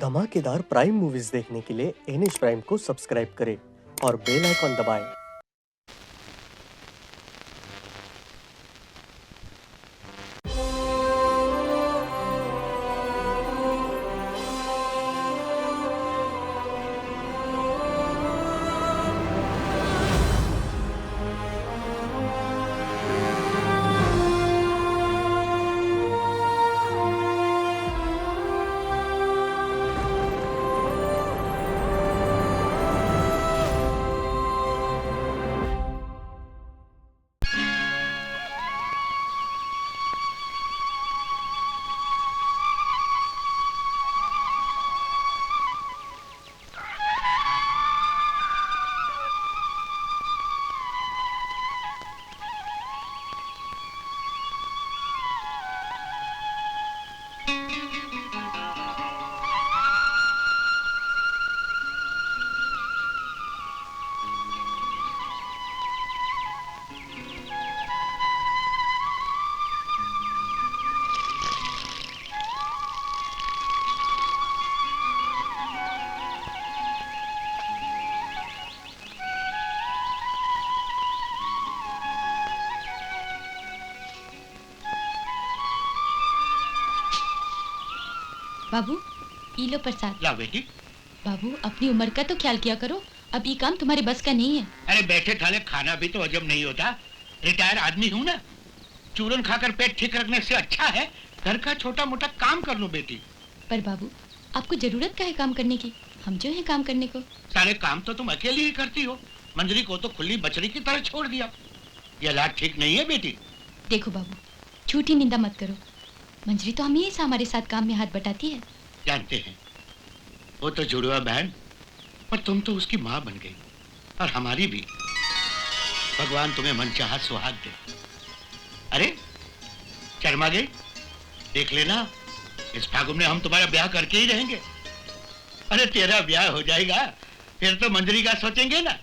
धमाकेदार prime movies देखने के लिए एनएच प्राइम को सब्सक्राइब करें और बेल आइकॉन दबाएं। बाबू, ये लो प्रसाद। ला बेटी। बाबू, अपनी उम्र का तो ख्याल किया करो। अब ये काम तुम्हारे बस का नहीं है। अरे बैठे ठाले खाना भी तो हजम नहीं होता। रिटायर आदमी हूँ ना, चूरन खाकर पेट ठीक रखने से अच्छा है घर का छोटा मोटा काम कर लो बेटी। पर बाबू, आपको जरूरत क्या है काम करने की? हम जो है काम करने को। सारे काम तो तुम अकेली ही करती हो। मंजरी को तो खुली बछड़ी की तरह छोड़ दिया। ये लाट ठीक नहीं है बेटी। देखो बाबू, झूठी निंदा मत करो। मंजरी तो हमेशा हमारे साथ काम में हाथ बटाती है। जानते हैं, वो तो जुड़वा बहन, पर तुम तो उसकी माँ बन गई और हमारी भी। भगवान तुम्हें मनचाहा सुहाग दे। अरे शर्मा गई, देख लेना इस फागुन में हम तुम्हारा ब्याह करके ही रहेंगे। अरे तेरा ब्याह हो जाएगा फिर तो मंजरी का सोचेंगे ना।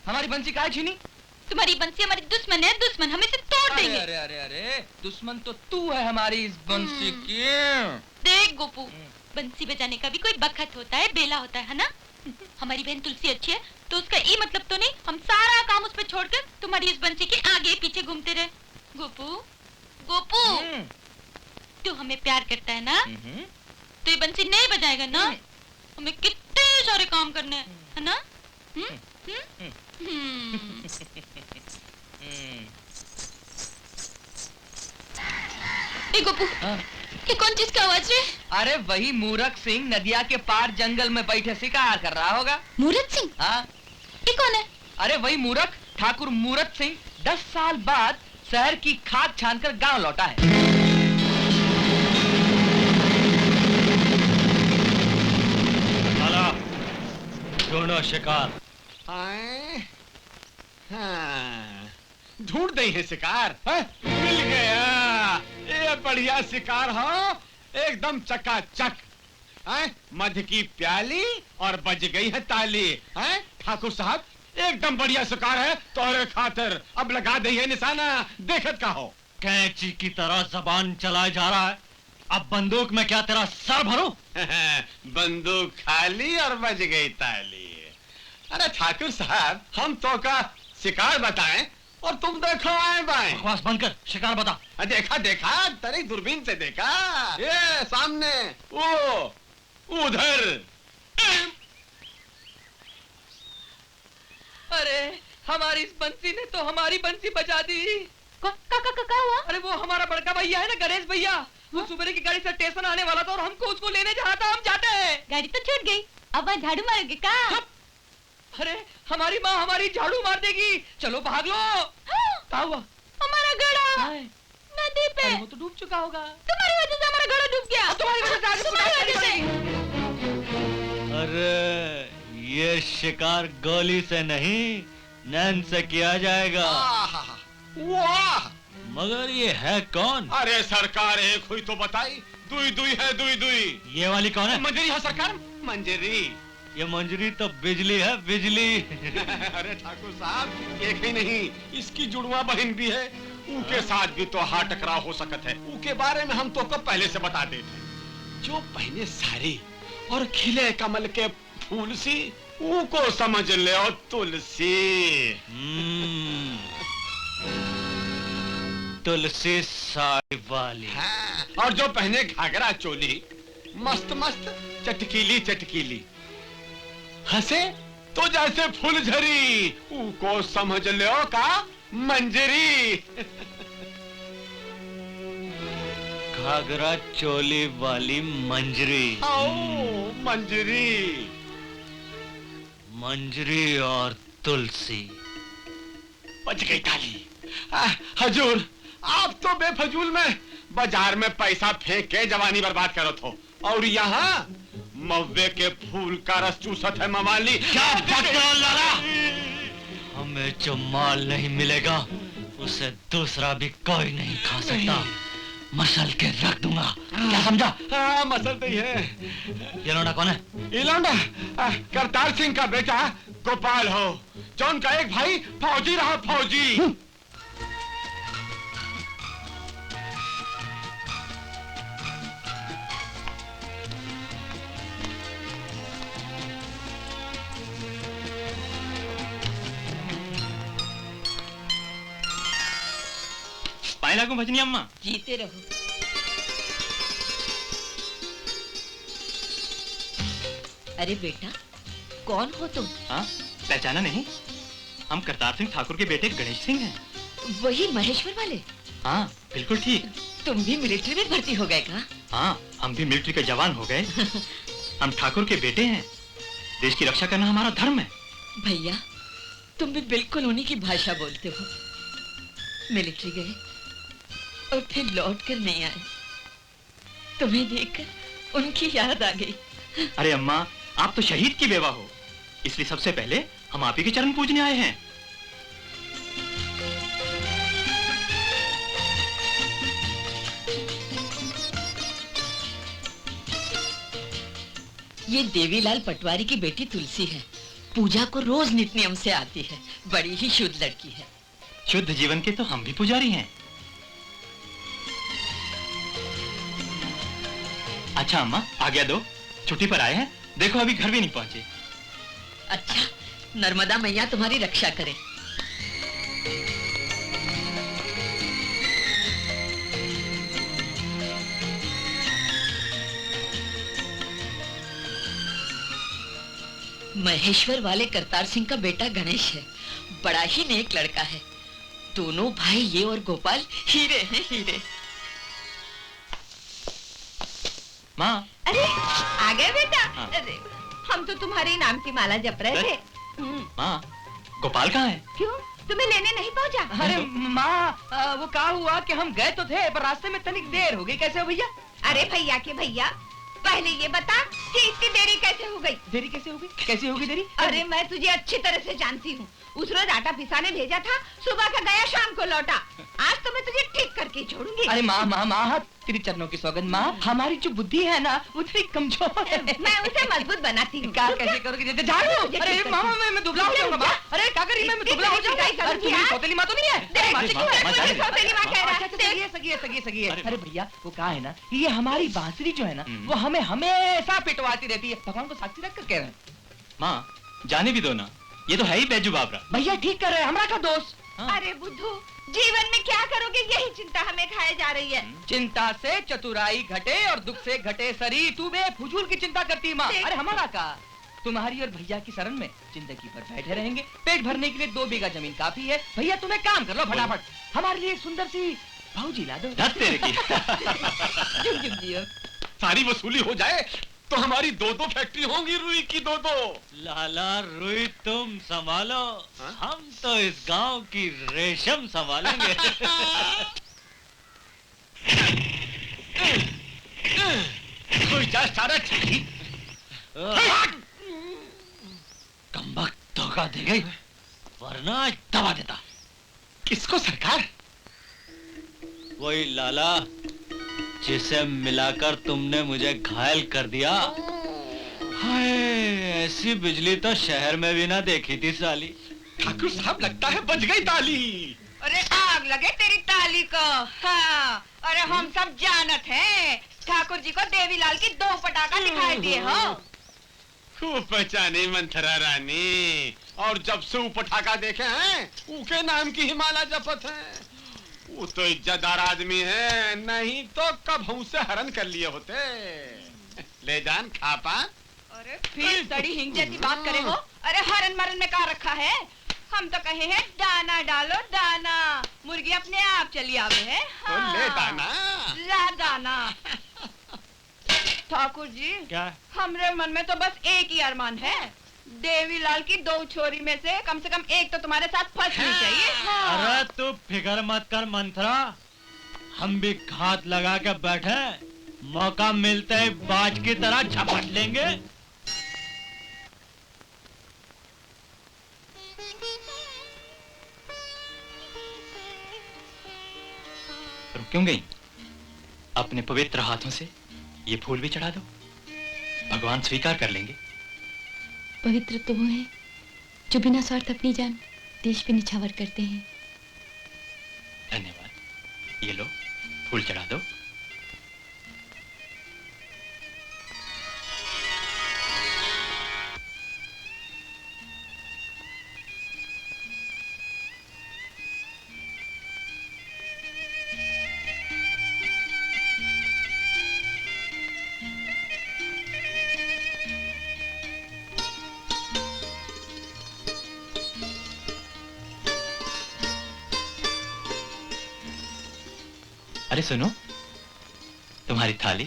हमारी बंसी काहे छीनी? तुम्हारी बंसी हमारी दुश्मन है, दुश्मन। हम इसे तोड़ देंगे। अरे अरे अरे, दुश्मन तो तू है हमारी इस बंसी की। देख गोपू, बंसी बजाने का भी कोई बखत होता है, बेला होता है ना? हमारी बहन तुलसी अच्छी है तो उसका ये मतलब तो नहीं हम सारा काम उस पे छोड़कर तुम्हारी इस बंसी के आगे पीछे घूमते रहे। गोपू, गोपू, तू हमें प्यार करता है ना? तो ये बंसी नहीं बजाएगा ना? हमें कितने सारे काम करने हैं, है ना? ए गोपू, ये कौन चीज का आवाज है? अरे वही मूरख सिंह नदिया के पार जंगल में बैठे शिकार कर रहा होगा। मूरत सिंह? हाँ। ये कौन है? अरे वही मूरख ठाकुर मूरत सिंह 10 साल बाद शहर की खाद छानकर गांव लौटा है। ढूंढो शिकार। ढूंढ दे है शिकार। मिल गया, ये बढ़िया शिकार हो, एकदम चकाचक। मध की प्याली और बज गई है ताली। ठाकुर साहब, एकदम बढ़िया शिकार है तोहरे खातिर। अब लगा दे है निशाना, देखत का हो। कैंची की तरह जबान चलाए जा रहा है। अब बंदूक में क्या तेरा सर भरूं? बंदूक खाली और बज गई ताली। अरे ठाकुर साहब, हम तो का शिकार बताएं और तुम देखो आए बाएं। बकवास बंद कर, शिकार बता। देखा देखा, तेरी दूरबीन से देखा। ये सामने, वो उधर। अरे हमारी इस बंसी ने तो हमारी बंसी बचा दी। का हुआ? अरे वो हमारा बड़का भैया है ना, गणेश भैया, वो सुबह की गाड़ी से स्टेशन आने वाला था और हमको उसको लेने जा रहा था। हम जाते हैं। गाड़ी तो छूट गई, अब वहाँ झाड़ू मारोगे का? अरे हमारी माँ हमारी झाड़ू मार देगी, चलो भाग लो। क्या हुआ? हमारा घड़ा नदी पे। अरे वो तो डूब चुका होगा। तुम्हारी वजह से हमारा घड़ा डूब गया। तुम्हारी वजह से आगे तुम्हारी वजह से। अरे ये शिकार गोली से नहीं, नैन से किया जाएगा। वाह! मगर ये है कौन? अरे सरकार एक हुई तो बताई, दुई दुई है दुई दुई। ये वाली कौन है? मंजरी है सरकार, मंजरी। ये मंजरी तो बिजली है, बिजली। अरे ठाकुर साहब, एक ही नहीं, इसकी जुड़वा बहन भी है। उनके साथ भी तो हाथ टकराव हो सकत है। उनके बारे में हम तो को पहले से बता देते, जो पहने साड़ी और खिले कमल के फूल सी, उनको समझ ले तुलसी। तुलसी साड़ी वाली। हाँ, और जो पहने घाघरा चोली, मस्त मस्त चटकीली चटकीली, हंसे तो जैसे फुलझरी, उनको समझ लो का मंजरी। घाघरा चोली वाली मंजरी। मंजरी। मंजरी और तुलसी। बच गई ताली। हजूर, आप तो बेफजूल में बाजार में पैसा फेंक के जवानी बर्बाद करत हो, और यहाँ मव्वे के फूल का रस चूसत है मवाली। क्या लड़ा? हमें जो माल नहीं मिलेगा उसे दूसरा भी कोई नहीं खा सकता। मसल के रख दूंगा, क्या समझा? हाँ, मसल तो ही है। ये लौंडा कौन है? ये लौंडा करतार सिंह का बेटा गोपाल हो, जौन का एक भाई फौजी रहा, फौजी। पाए लागू भजनी अम्मा। जीते रहो। अरे बेटा, कौन हो तुम? हाँ, पहचाना नहीं? हम करतार सिंह ठाकुर के बेटे गणेश सिंह हैं। वही महेश्वर वाले? हाँ, बिल्कुल ठीक। तुम भी मिलिट्री में भर्ती हो गए का? हाँ, हम भी मिलिट्री के जवान हो गए। हम ठाकुर के बेटे हैं। देश की रक्षा करना हमारा धर्म है। भैया, तुम भी बिल्कुल उन्हीं की भाषा बोलते हो। मिलिट्री गए और फिर लौट कर नहीं आए। तुम्हें देखकर उनकी याद आ गई। अरे अम्मा, आप तो शहीद की बेवा हो, इसलिए सबसे पहले हम आप ही के चरण पूजने आए हैं। ये देवीलाल पटवारी की बेटी तुलसी है। पूजा को रोज नित्य नियम से आती है। बड़ी ही शुद्ध लड़की है। शुद्ध जीवन के तो हम भी पुजारी हैं। अच्छा अम्मा, आज्ञा दो, छुट्टी पर आए हैं, देखो अभी घर भी नहीं पहुंचे। अच्छा, नर्मदा मैया तुम्हारी रक्षा करे। महेश्वर वाले करतार सिंह का बेटा गणेश है। बड़ा ही नेक लड़का है। दोनों भाई ये और गोपाल हीरे हैं, हीरे। माँ। अरे आ गए बेटा। हाँ। अरे, हम तो तुम्हारे नाम की माला जप रहे थे। माँ, गोपाल कहाँ है? क्यों, तुम्हें लेने नहीं पहुंचा? अरे माँ, वो क्या हुआ कि हम गए तो थे, पर रास्ते में तनिक देर हो गई। कैसे हो भैया? अरे भैया के भैया, पहले ये बता कि इतनी देरी कैसे हो गई? देरी कैसे होगी? कैसे होगी देरी? अरे मैं तुझे अच्छी तरह से जानती हूँ। उस रोज आटा पिसाने भेजा था, सुबह का गया शाम को लौटा। आज तो मैं तुझे ठीक करके छोड़ूंगी। अरे माँ माँ माँ, तेरी चरणों की सौगंध माँ, हमारी जो बुद्धि है ना वो थोड़ी कमजोर है। मैं उसे मजबूत बनाती हूँ। क्या कैसे करोगी? जैसे झाड़ू। अरे मामा, मैं दुबला हो जाऊंगा। अरे क्या करी, मैं दुबला हो जाऊंगा। अरे तुम्हारी सौतेली माँ तो नहीं है? सगी है। अरे भैया, वो क्या है ना, ये हमारी बांसुरी जो है ना, वो हमें हमेशा पिटवाती रहती है। भगवान को साक्षी रख कर कह रहे हैं। माँ, जाने भी दो ना, ये तो है ही बैजू बाबरा। भैया ठीक कर रहे हैं, हमारा का दोस्त। अरे बुद्धू, जीवन में क्या करोगे, यही चिंता हमें खाए जा रही है। चिंता से चतुराई घटे और दुख से घटे शरीर। तू बेफजूल की चिंता करती माँ। अरे हमारा का तुम्हारी और भैया की शरण में जिंदगी भर बैठे रहेंगे। पेट भरने के लिए 2 बीघा जमीन काफी है। भैया तुम एक काम कर लो फटाफट, हमारे लिए एक सुंदर सी भौजी ला दो। तेरे की जुग जुग जियो। सारी वसूली हो जाए तो हमारी 2-2 फैक्ट्री होंगी, रुई की 2-2। लाला रुई तुम संभालो, हाँ? हम तो इस गांव की रेशम संभालेंगे। कोई जा सारा चाहिए। कमबख्त धोखा दे गई, वरना आज दबा देता। किसको सरकार? वही लाला जिसे मिलाकर तुमने मुझे घायल कर दिया। हाय, ऐसी बिजली तो शहर में भी ना देखी थी साली। ठाकुर साहब लगता है बज गई ताली। अरे आग लगे तेरी ताली को। हाँ, अरे हम सब जानत हैं, ठाकुर जी को देवीलाल की 2 पटाखा दिखाई दिए हो। खूब पहचाने मंथरा रानी, और जब से वो पटाखा देखे हैं उनके नाम की हिमालय जपत है। वो तो इज्जतदार आदमी है, नहीं तो कब हमसे हरण कर लिए होते। ले जान खापा। अरे फिर सड़ी हिंग जैसी बात करे हो। अरे हरन मरन में क्या रखा है? हम तो कहे हैं दाना डालो दाना, मुर्गी अपने आप चली आवे है। तो ले दाना। ला दाना। ठाकुर जी, क्या? हमरे मन में तो बस एक ही अरमान है, देवीलाल की 2 छोरी में से कम एक तो तुम्हारे साथ फंसनी चाहिए। हाँ। अरे तू फिक्र मत कर मंथरा, हम भी घात लगा के बैठे, मौका मिलते ही बाज की तरह झपट लेंगे। रुक क्यों गई? अपने पवित्र हाथों से ये फूल भी चढ़ा दो, भगवान स्वीकार कर लेंगे। पवित्र तो वो है जो बिना स्वार्थ अपनी जान देश पे निछावर करते हैं। धन्यवाद। ये लो, फूल चढ़ा दो। अरे सुनो, तुम्हारी थाली,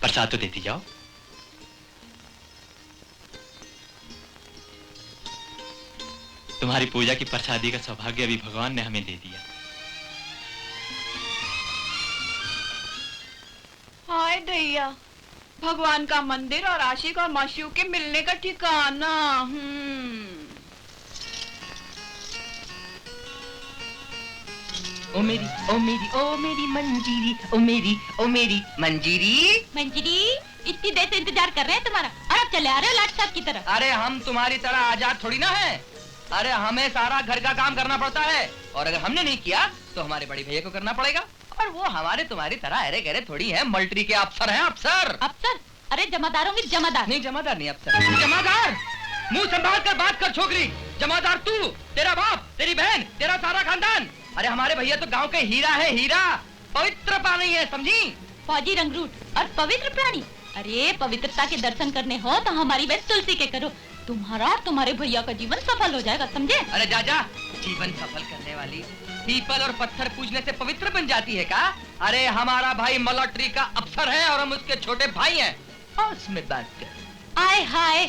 प्रसाद तो देती जाओ। तुम्हारी पूजा की प्रसादी का सौभाग्य अभी भगवान ने हमें दे दिया। हाय दैया, भगवान का मंदिर और आशिक और माशियों के मिलने का ठिकाना। ओ मेरी मंजीरी, ओ मेरी मंजीरी। मंजरी, इतनी देर से इंतजार कर रहे हैं तुम्हारा, और अब चले आ रहे हो लाट साहब की तरह। अरे हम तुम्हारी तरह आजाद थोड़ी ना है। अरे हमें सारा घर का काम करना पड़ता है, और अगर हमने नहीं किया तो हमारे बड़े भैया को करना पड़ेगा। और वो हमारे तुम्हारी तरह अरे गहरे थोड़ी है, मिलिट्री के अफसर हैं, अफसर। अफसर? अरे जमादारों की जमादार। नहीं जमादार नहीं, अफसर। जमादार? मुंह संभाल कर बात कर छोकरी। जमादार तू, तेरा बाप, तेरी बहन, तेरा सारा खानदान। अरे हमारे भैया तो गांव के हीरा है, हीरा। पवित्र पानी है, समझी? फौजी रंगरूट और पवित्र प्राणी। अरे पवित्रता के दर्शन करने हो तो हमारी बहन तुलसी के करो, तुम्हारा तुम्हारे भैया का जीवन सफल हो जाएगा, समझे? अरे जा, जीवन सफल करने वाली पीपल और पत्थर पूजने से पवित्र बन जाती है क्या? अरे हमारा भाई मिलिट्री का अफसर है और हम उसके छोटे भाई हैं। और उसमें बात कर। आय हाय,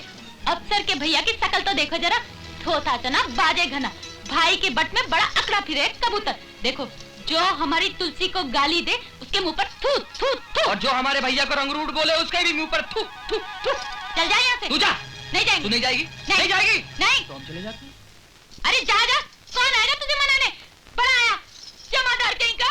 अफसर के भैया की शकल तो देखो जरा, थोथा चना बाजे घना, भाई के बट में बड़ा अकड़ा फिरे कबूतर। देखो, जो हमारी तुलसी को गाली दे उसके मुंह पर थू थू थू, और जो हमारे भैया को रंगरूट बोले उसके भी मुंह पर थू थू थू। चल जाए यहाँ से। तू जा। नहीं जाएंगी। तू नहीं जाएगी? नहीं, नहीं जाएगी? नहीं। तो हम चले जाते हैं। अरे जा, कौन आएगा तुझे मनाने? बड़ा आया जमादार कहीं का।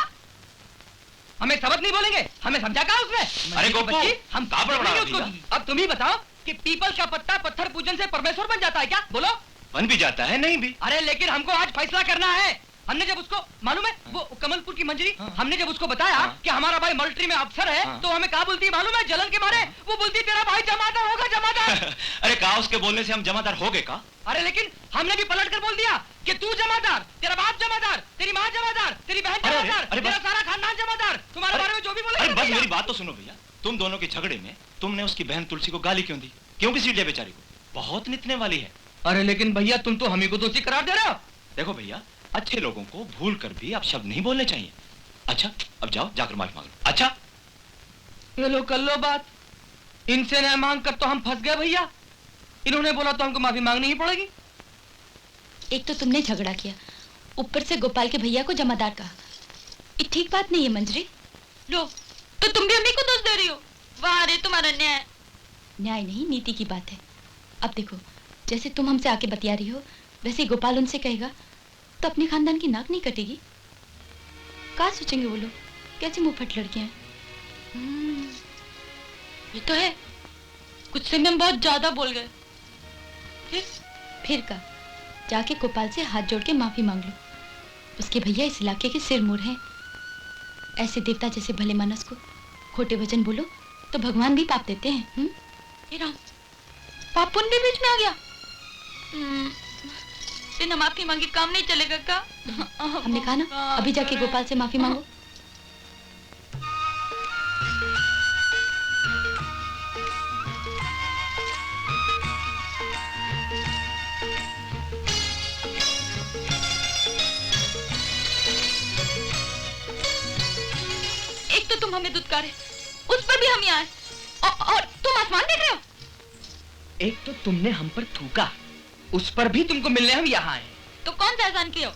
हमें सबक नहीं बोलेंगे, हमें समझा क्या उसने? अरे गोपू, हम कहाँ पर बड़ा उसको। अब तुम ही बताओ कि पीपल का पत्ता पत्थर पूजन से परमेश्वर बन जाता है क्या? बोलो। बन भी जाता है, नहीं भी। अरे लेकिन हमको आज फैसला करना है। हमने जब उसको, मालूम है वो कमलपुर की मंजरी, हमने जब उसको बताया कि हमारा भाई मिलिट्री में अफसर है, तो हमें क्या बोलती है मालूम है? जलन के मारे वो बोलती तेरा भाई जमादार होगा, जमादार। अरे कहा उसके बोलने से हम जमादार हो गए का? अरे लेकिन हमने भी पलट कर बोल दिया कि तू जमादार, तेरा बाप जमादार, तेरी माँ जमादार, तेरी बहन जमादार, तेरा सारा खानदान जमादार। तुम्हारे बारे में जो भी बोले। अरे बस मेरी बात तो सुनो भैया, तुम दोनों के झगड़े में तुमने उसकी बहन तुलसी को गाली क्यों दी? क्यों घसीट दिया बेचारी को? बहुत नितने वाली है। अरे लेकिन भैया तुम तो हम ही को दोषी करार दे रहे हो। देखो भैया, अच्छे लोगों को भूल कर भी आप शब्द नहीं बोलने चाहिए। अच्छा, अब जाओ जाकर माफी मांग लो। अच्छा, ये लो कर लो बात। इनसे न मांग कर तो हम फंस गए भैया। इन्होंने बोला तो हमको माफी मांगनी ही पड़ेगी। एक तो तुमने झगड़ा किया, ऊपर से गोपाल के भैया को जमादार कहा। ये ठीक बात नहीं है मंजरी। लो, तो तुम भी अम्मी को दोष दे रही हो। वाह रे तुम्हारा न्याय। न्याय नहीं, नीति की बात है। अब देखो, जैसे तुम हमसे आके बतिया रही हो, वैसे ही गोपाल उनसे कहेगा तो अपने खानदान की नाक नहीं कटेगी। क्या सोचेंगे वो लोग? कैसे मुंहफट लड़के हैं। ये तो है, कुछ से हम बहुत ज्यादा बोल गए। फिर का जाके गोपाल से हाथ जोड़ के माफी मांग लो। उसके भैया इस इलाके के सिरमौर हैं। ऐसे देवता जैसे भले मानस को खोटे वचन बोलो तो भगवान भी पाप देते हैं। हे राम, पाप पुण्य भी बीच में आ गया। बिना माफी मांगे काम नहीं चलेगा का? हमने कहा ना, अभी जाके गोपाल से माफी मांगो। एक तो तुम हमें दुत्कारे, उस पर भी हम ही आए, और तुम आसमान देख रहे हो। एक तो तुमने हम पर थूका, उस पर भी तुमको मिलने हम यहाँ आए। तो कौन सा एहसान किया?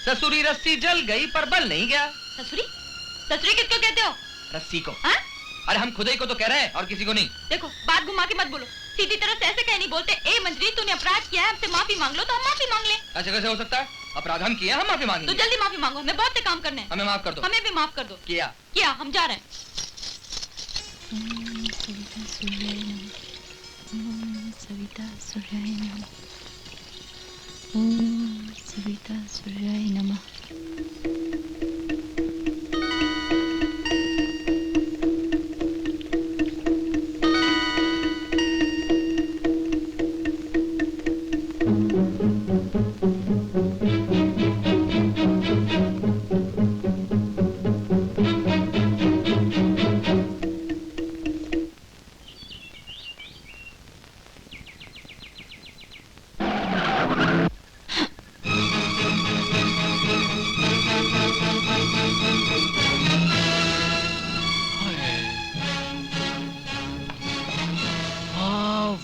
ससुरी रस्सी जल गई पर बल नहीं गया। ससुरी? ससुरी किसको कहते हो? रस्सी को। हाँ? अरे हम खुद ही को तो कह रहे हैं और किसी को नहीं। देखो, बात घुमा के मत बोलो। सीधी तरह से ऐसे कह नहीं बोलते। ए मंजरी, तूने अपराध किया है, हमसे माफी मांग लो तो हम माफी मांग ले। ऐसे कैसे हो सकता है? अपराध हम किया, हम माफी मांगेंगे। तो जल्दी माफी मांगो, हमें बहुत से काम करने हैं। हमें माफ कर दो। हमें भी माफ कर दो। किया हम जा रहे हैं। सविता सूर्याय नमः। ओम सविता सूर्याय नमः।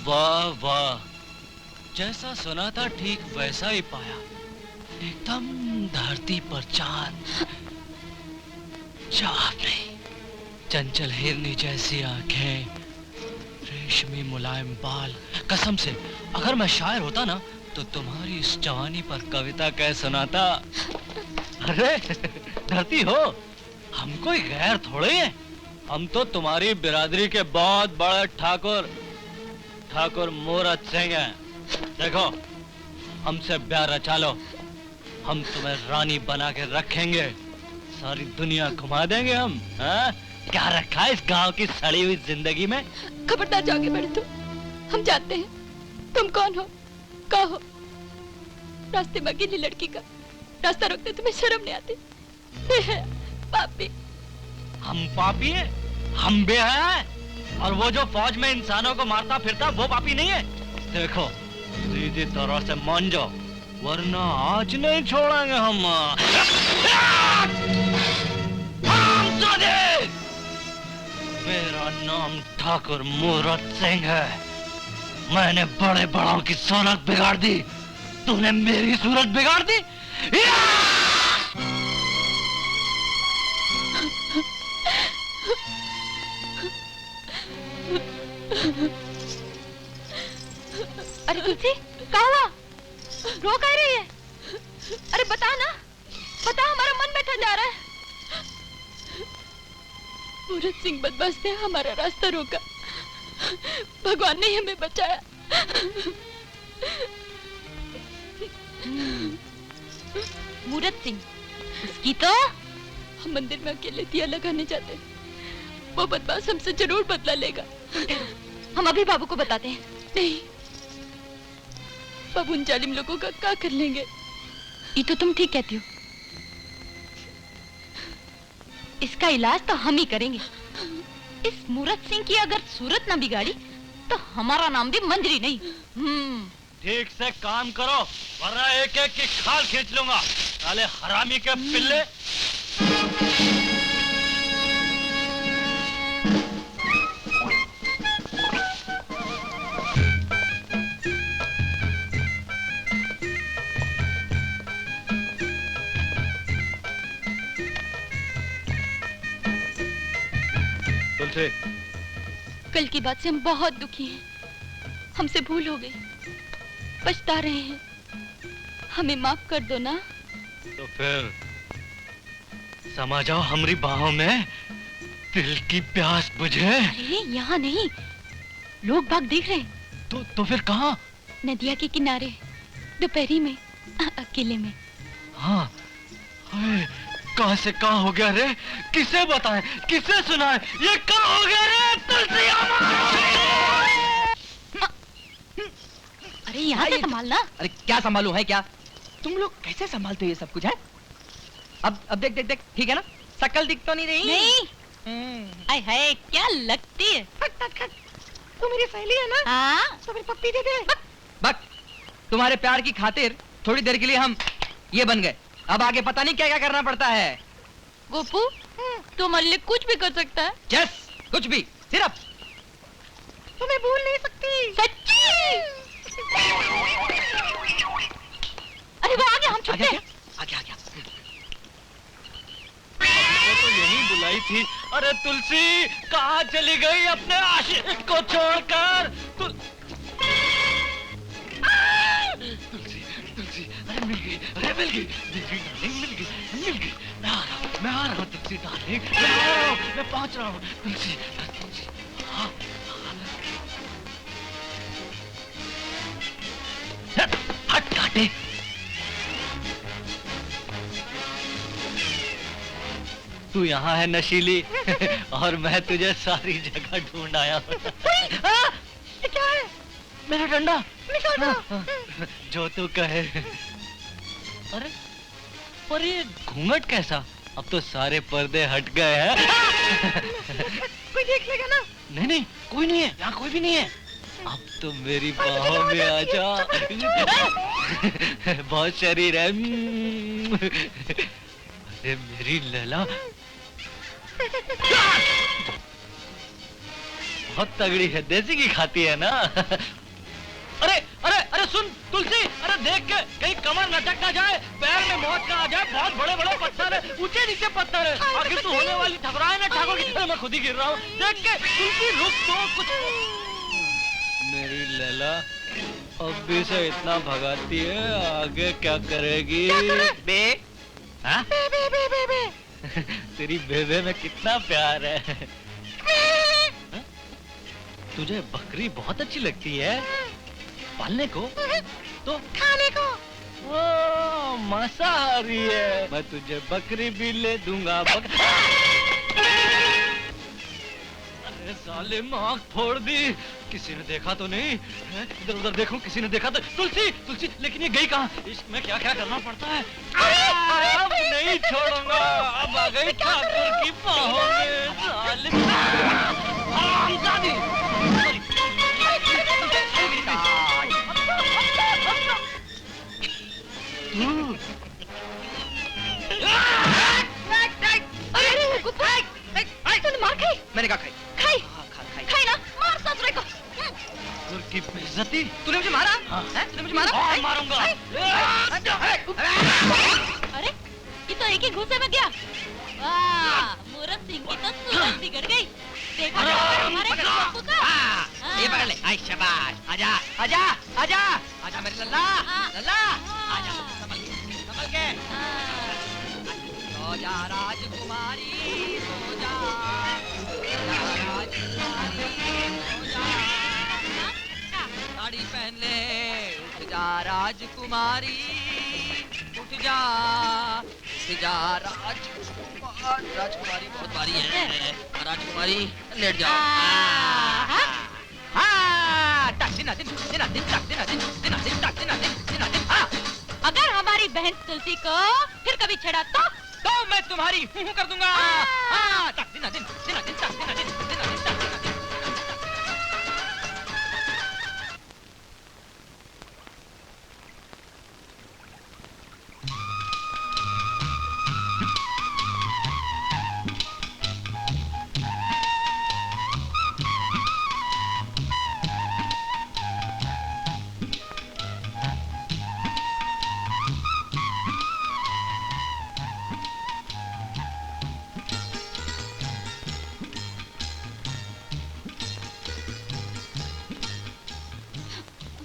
वाह वाह, जैसा सुना था ठीक वैसा ही पाया। एकदम धरती पर चांद। चाप नहीं, चंचल हिरनी जैसी आंखें, रेशमी मुलायम बाल। कसम से अगर मैं शायर होता ना तो तुम्हारी इस जवानी पर कविता कह सुनाता। अरे धरती हो, हम कोई गैर थोड़े हैं। हम तो तुम्हारी बिरादरी के बहुत बड़े ठाकुर मूरत सिंह हैं। देखो, हमसे ब्याह रचा लो, हम तुम्हें रानी बना के रखेंगे, सारी दुनिया घुमा देंगे हम। हाँ? क्या रखा है इस गांव की सड़ी हुई जिंदगी में? खबरदार जाके बैठो तुम। हम जानते हैं तुम कौन हो, क्या हो। रास्ते में अकेली लड़की का रास्ता रोकते तुम्हें शर्म नहीं आती? पापी। हम पापी हैं? हम बेहया हैं? और वो जो फौज में इंसानों को मारता फिरता वो पापी नहीं है? देखो, सीधी तरह से मान जाओ, वरना आज नहीं छोड़ेंगे हम। मेरा नाम ठाकुर मूरत सिंह है। मैंने बड़े बड़ों की सूरत बिगाड़ दी, तूने मेरी सूरत बिगाड़ दी। अरे तुलसी, क्या हुआ? रो कह रही है? अरे बता ना, बता, हमारा मन बैठा जा रहा है। मूरत सिंह बदमाश ने हमारा रास्ता रोका, भगवान ने हमें बचाया। मूरत सिंह, उसकी तो हम मंदिर में अकेले दिया लगाने जाते हैं। वो बदमाश हमसे जरूर बदला लेगा। हम अभी बाबू को बताते हैं। नहीं, बाबू उन जालिम लोगों का क्या कर लेंगे? ये तो तुम ठीक कहती हो। इसका इलाज तो हम ही करेंगे। इस मूरत सिंह की अगर सूरत ना बिगाड़ी तो हमारा नाम भी मंजरी नहीं। ठीक से काम करो वरना एक एक की खाल खींच लूंगा। साले हरामी के पिल्ले। तुलसी, कल की बात से हम बहुत दुखी हैं। हमसे भूल हो गई, पछता रहे हैं। हमें माफ कर दो ना। तो फिर समा जाओ हमारी बाहों में, दिल की प्यास बुझे। अरे यहाँ नहीं, लोग बाग देख रहे हैं। तो फिर कहाँ? नदिया के किनारे, दोपहरी में, अकेले में। हाँ, हाय, कहाँ से कहाँ हो गया रे? किसे बताएं, किसे सुनाएं? ये कहाँ हो गया रे? तुलसी अरे यहाँ से संभालना। अरे क्या संभालू है क्या? तुम लोग कैसे संभालते हो ये सब कुछ है? अब देख देख देख, ठीक है ना? शक्ल दिख तो नहीं रही? नहीं। आय हाय, क्या लगती है। तू मेरी सहेली है ना? हाँ। तो मेरी पप्पी दे दे। बक, तुम्हारे प्यार की खातिर थोड़ी देर के लिए हम ये बन गए। अब आगे पता नहीं क्या क्या करना पड़ता है। गोपू, तो मल्लिक कुछ भी कर सकता है। यस, कुछ भी, सिर्फ तुम्हें भूल नहीं सकती। सच्ची? अरे वो आ गया, हम छुट्टे। आ गया। तो यहीं बुलाई थी। अरे तुलसी कहाँ चली गई अपने आशिक को छोड़कर? तुलसी, अरे मिल गई, डार्लिंग, मिल गई। मैं आ रहा हूँ तुलसी डार्लिंग, मैं पहुँच रहा हूँ। तुलसी, हाँ। हट काटे। तू यहाँ है नशीली और मैं तुझे सारी जगह ढूंढ आया हूँ। क्या है? मेरा डंडा। निकाल दो। जो तू कहे। अरे पर ये घूंघट कैसा? अब तो सारे पर्दे हट गए हैं। कोई देख लेगा ना? नहीं, कोई नहीं है यहाँ, कोई भी नहीं है। अब तो मेरी बाहों में आ जा। बहुत शरीर है। अरे मेरी लैला बहुत तगड़ी है, देसी की खाती है ना। अरे अरे अरे सुन तुलसी, अरे देख के कहीं कमर लटक ना जाए, पैर में मौत ना आ जाए। बहुत बड़े बड़े पत्थर है, ऊंचे नीचे पत्थर है। आखिर तू होने वाली ठकराए ना ठाकुर की तरह। मैं खुद ही गिर रहा हूँ। देख के तुलसी रुक तो कुछ। मेरी लैला अब भी से इतना भगाती है, आगे क्या करेगी? बे हाँ? बे। तेरी बेबे में कितना प्यार है। हाँ? तुझे बकरी बहुत अच्छी लगती है पालने को? तो खाने को? ओ मांसाहारी है। मैं तुझे बकरी भी ले दूंगा। अरे साले आँख फोड़ दी। किसी ने देखा तो नहीं? इधर उधर देखूं, किसी ने देखा तो? तुलसी, लेकिन ये गई कहाँ? इश्क में क्या क्या करना पड़ता है। अब नहीं छोड़ूंगा। अब आ गई ठाकुर की बाहों में। साले हरामजादी। तूने मार खाई? मैंने कहा खाई। खाई ना, मार ससुरे को। ठाकुर की बेइज्जती। तूने मुझे मारा? हाँ। तूने मुझे मारा? हाँ, मारूंगा। अरे ये तो एक ही घूसे में गया। वाह, मूरत सिंह की तो सूरत बिगड़ गई। देखा हमारे बापू का। ये पकड़ ले। आई शाबाश। आजा मेरी लल्ला। आजा, संभल के। सो जा राजकुमारी, सो जा राजकुमारी, सो जा। साड़ी पहन ले, उठ जा राजकुमारी, उठ जा राजकुमारी बहुत भारी है। राजकुमारी लेट जाओ। अगर हमारी बहन तुलसी को फिर कभी छेड़ा तो तो मैं तुम्हारी हूं कर दूंगा। हाँ, तक दिन दिन दिन दिन तक दिन दिन दिन दिन तक दिन।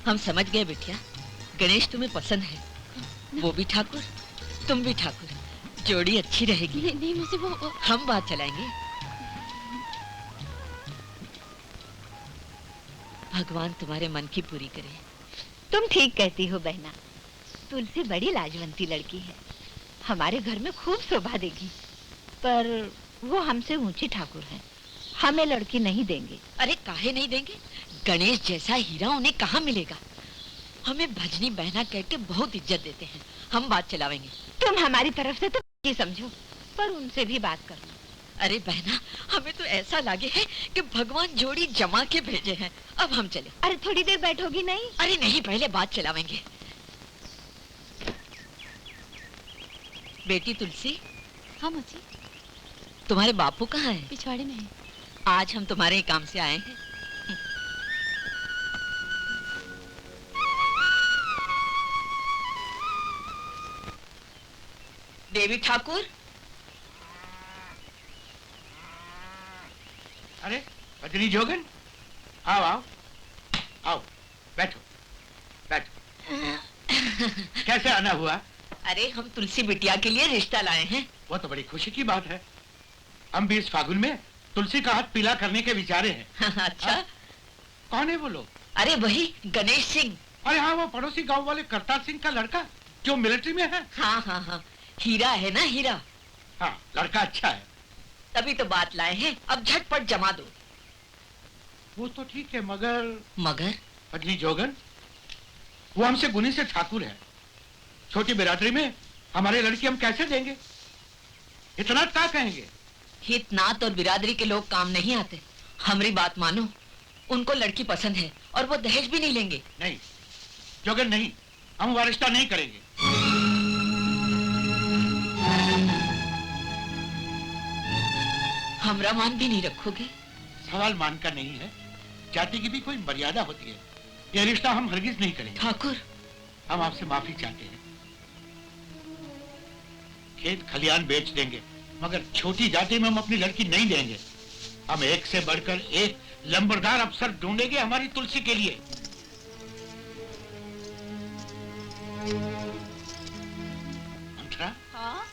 हम समझ गए बिटिया, गणेश तुम्हें पसंद है, वो भी ठाकुर, तुम भी ठाकुर, जोड़ी अच्छी रहेगी। नहीं, नहीं मुझे वो हम बात चलाएंगे। भगवान तुम्हारे मन की पूरी करे। तुम ठीक कहती हो बहना, तुलसी बड़ी लाजवंती लड़की है, हमारे घर में खूब शोभा देगी, पर वो हमसे ऊंची ठाकुर है, हमें लड़की नहीं देंगे। अरे काहे नहीं देंगे, गणेश जैसा हीरा उन्हें कहाँ मिलेगा। हमें भजनी बहना कह के बहुत इज्जत देते हैं, हम बात चलावेंगे। तुम हमारी तरफ से तो ये समझो, पर उनसे भी बात करना। अरे बहना, हमें तो ऐसा लगे है कि भगवान जोड़ी जमा के भेजे हैं। अब हम चले। अरे थोड़ी देर बैठोगी नहीं? अरे नहीं, पहले बात चलावेंगे। बेटी तुलसी। हाँ मुझे। तुम्हारे बापू कहाँ हैं? पिछवाड़े में है। आज हम तुम्हारे काम से आए हैं। देवी ठाकुर। अरे भजनी जोगन, आओ आओ आओ, बैठो बैठो। कैसे आना हुआ? अरे हम तुलसी बिटिया के लिए रिश्ता लाए हैं। वो तो बड़ी खुशी की बात है। हम भी इस फागुन में तुलसी का हाथ पीला करने के विचारे हैं। अच्छा। कौन है वो लोग? अरे वही गणेश सिंह। अरे हाँ, वो पड़ोसी गांव वाले करतार सिंह का लड़का जो मिलिट्री में है। हाँ हाँ हाँ, हीरा है ना, हीरा। हाँ, लड़का अच्छा है। तभी तो बात लाए हैं, अब झटपट जमा दो। वो तो ठीक है, मगर मगर भजनी जोगन, वो हमसे गुनी से ठाकुर है। छोटी बिरादरी में हमारे लड़की हम कैसे देंगे? इतना क्या कहेंगे? हित नात और बिरादरी के लोग काम नहीं आते। हमारी बात मानो, उनको लड़की पसंद है और वो दहेज भी नहीं लेंगे। नहीं जोगन, नहीं, हम वो रिश्ता नहीं करेंगे। हमरा मान भी नहीं रखोगे? सवाल मान का नहीं है, जाति की भी कोई मर्यादा होती है। ये रिश्ता हम हरगिज नहीं करेंगे। ठाकुर, हम आपसे माफी चाहते हैं। खेत खलियान बेच देंगे, मगर छोटी जाति में हम अपनी लड़की नहीं देंगे। हम एक से बढ़कर एक लंबरदार अफसर ढूंढेंगे हमारी तुलसी के लिए। मंत्रा? हाँ?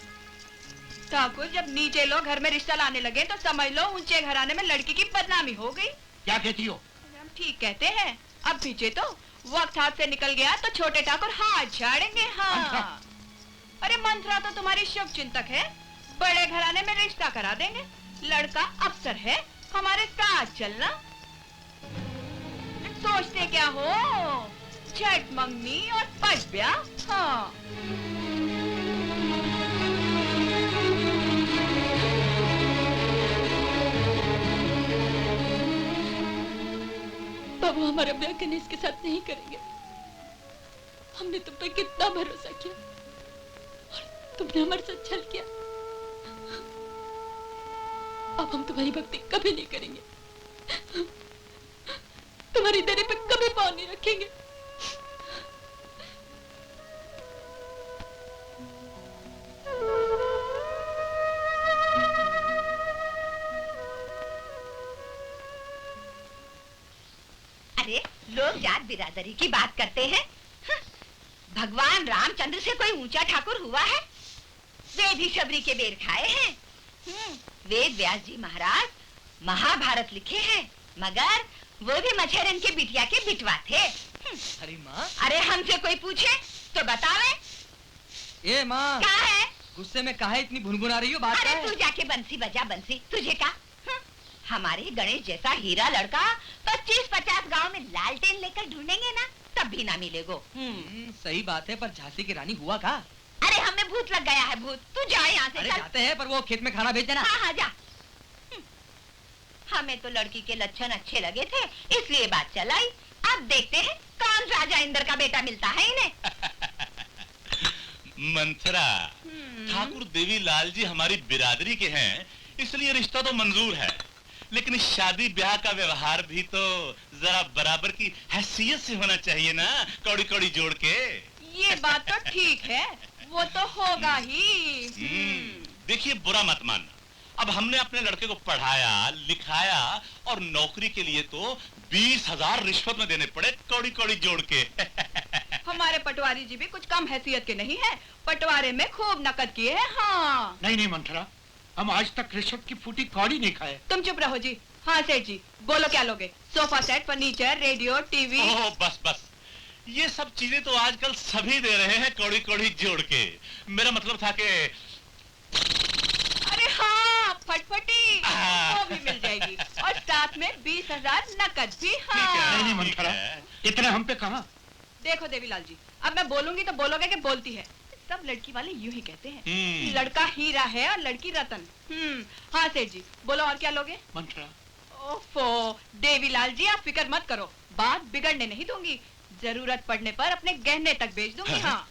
ठाकुर, जब नीचे लोग घर में रिश्ता लाने लगे तो समझ लो ऊंचे घराने में लड़की की बदनामी हो गई। क्या कहती हो? हम ठीक कहते हैं। अब पीछे तो वक्त हाथ से निकल गया तो छोटे ठाकुर हाथ झाड़ेंगे। हाँ। अरे मंत्रा तो तुम्हारी शुभ चिंतक है, बड़े घराने में रिश्ता करा देंगे। लड़का अफसर है, हमारे साथ चलना। सोचते क्या हो, झट मंगनी और पट ब्याह। हाँ। बाबू हमारा ब्याह गणेश के साथ नहीं करेंगे। हमने तुम पर कितना भरोसा किया और तुमने हमारे साथ छल किया। अब हम तुम्हारी भक्ति कभी नहीं करेंगे, तुम्हारी दरी पे कभी पाँव नहीं रखेंगे। अरे लोग जात बिरादरी की बात करते हैं। भगवान रामचंद्र से कोई ऊंचा ठाकुर हुआ है? वे भी शबरी के बेर खाए हैं। वेद व्यास जी महाराज महाभारत लिखे हैं, मगर वो भी मच्छरन के बिटिया के बिटवा थे। अरे माँ, अरे हमसे कोई पूछे तो बतावे। ये माँ, क्या है? गुस्से में काहे इतनी भुनभुना रही हो? बात क्या अरे है? तू जाके बंसी बजा, बंसी। तुझे क्या? हमारे गणेश जैसा हीरा लड़का 25-50 गांव में लालटेन लेकर ढूंढेंगे ना, तब भी ना मिलेगो। सही बात है, पर झांसी की रानी हुआ का? अरे हमें भूत लग गया है, भूत। तू जा यहाँ से, अरे चल। जाते हैं, पर वो खेत में खाना भेज देना। हाँ हाँ जा। हमें तो लड़की के लक्षण अच्छे लगे थे, इसलिए बात चलाई। अब देखते हैं कौन राजा इंद्र का बेटा मिलता है इन्हें। मंथरा, ठाकुर देवीलाल जी हमारी बिरादरी के हैं, इसलिए रिश्ता तो मंजूर है, लेकिन इस शादी ब्याह का व्यवहार भी तो जरा बराबर की हैसियत से होना चाहिए ना, कौड़ी कौड़ी जोड़ के। ये बात तो ठीक है, वो तो होगा ही। देखिए, बुरा मत मानना, अब हमने अपने लड़के को पढ़ाया लिखाया और नौकरी के लिए तो 20,000 रिश्वत में देने पड़े, कौड़ी कौड़ी जोड़ के। हमारे पटवारी जी भी कुछ कम हैसियत के नहीं है, पटवारे में खूब नकद किए हैं। हाँ। नहीं नहीं मंथरा, हम आज तक रिश्वत की फूटी कौड़ी नहीं खाए। तुम चुप रहो जी। हाँ सेठ जी, बोलो क्या लोगे? Sofa set, furniture, radio, TV. Oh बस बस, ये सब चीजें तो आजकल सभी दे रहे हैं कौड़ी कौड़ी जोड़ के। मेरा मतलब था कि अरे हाँ, फटफटी वो भी मिल जाएगी और साथ में 20,000 नकद भी। हाँ। नहीं नहीं मंथरा, इतना हम पे कहाँ। देखो देवीलाल जी, अब मैं बोलूंगी तो बोलोगे कि बोलती है। सब लड़की वाले यूं ही कहते हैं, लड़का हीरा है और लड़की रतन। हाँ सेठ जी, बोलो और क्या लोगे? मंथरा। ओफो देवीलाल जी, आप फिक्र मत करो, बात बिगड़ने नहीं दूंगी। जरूरत पड़ने पर अपने गहने तक बेच दूंगी। हाँ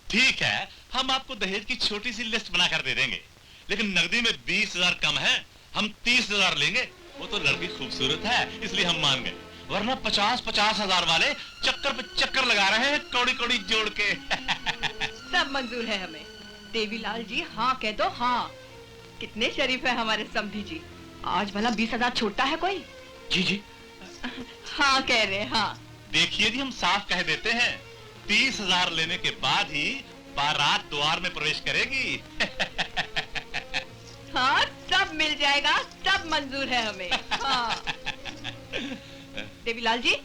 ठीक है, हम आपको दहेज की छोटी सी लिस्ट बनाकर दे देंगे, लेकिन नकदी में 20,000 कम है, हम 30,000 लेंगे। वो तो लड़की खूबसूरत है इसलिए हम मान गए, वरना 50,000 वाले चक्कर पे चक्कर लगा रहे हैं कौड़ी कौड़ी जोड़ के। सब मंजूर है हमें। देवीलाल जी हाँ कह दो। हाँ, कितने शरीफ है हमारे समधी जी। आज भला 20,000 छोड़ता है कोई? जी जी। हाँ कह रहे। हाँ देखिए जी, हम साफ कह देते हैं, 30,000 लेने के बाद ही बारात द्वार में प्रवेश करेगी। हाँ, सब मिल जाएगा, सब मंजूर है हमें। हाँ। देवीलाल जी,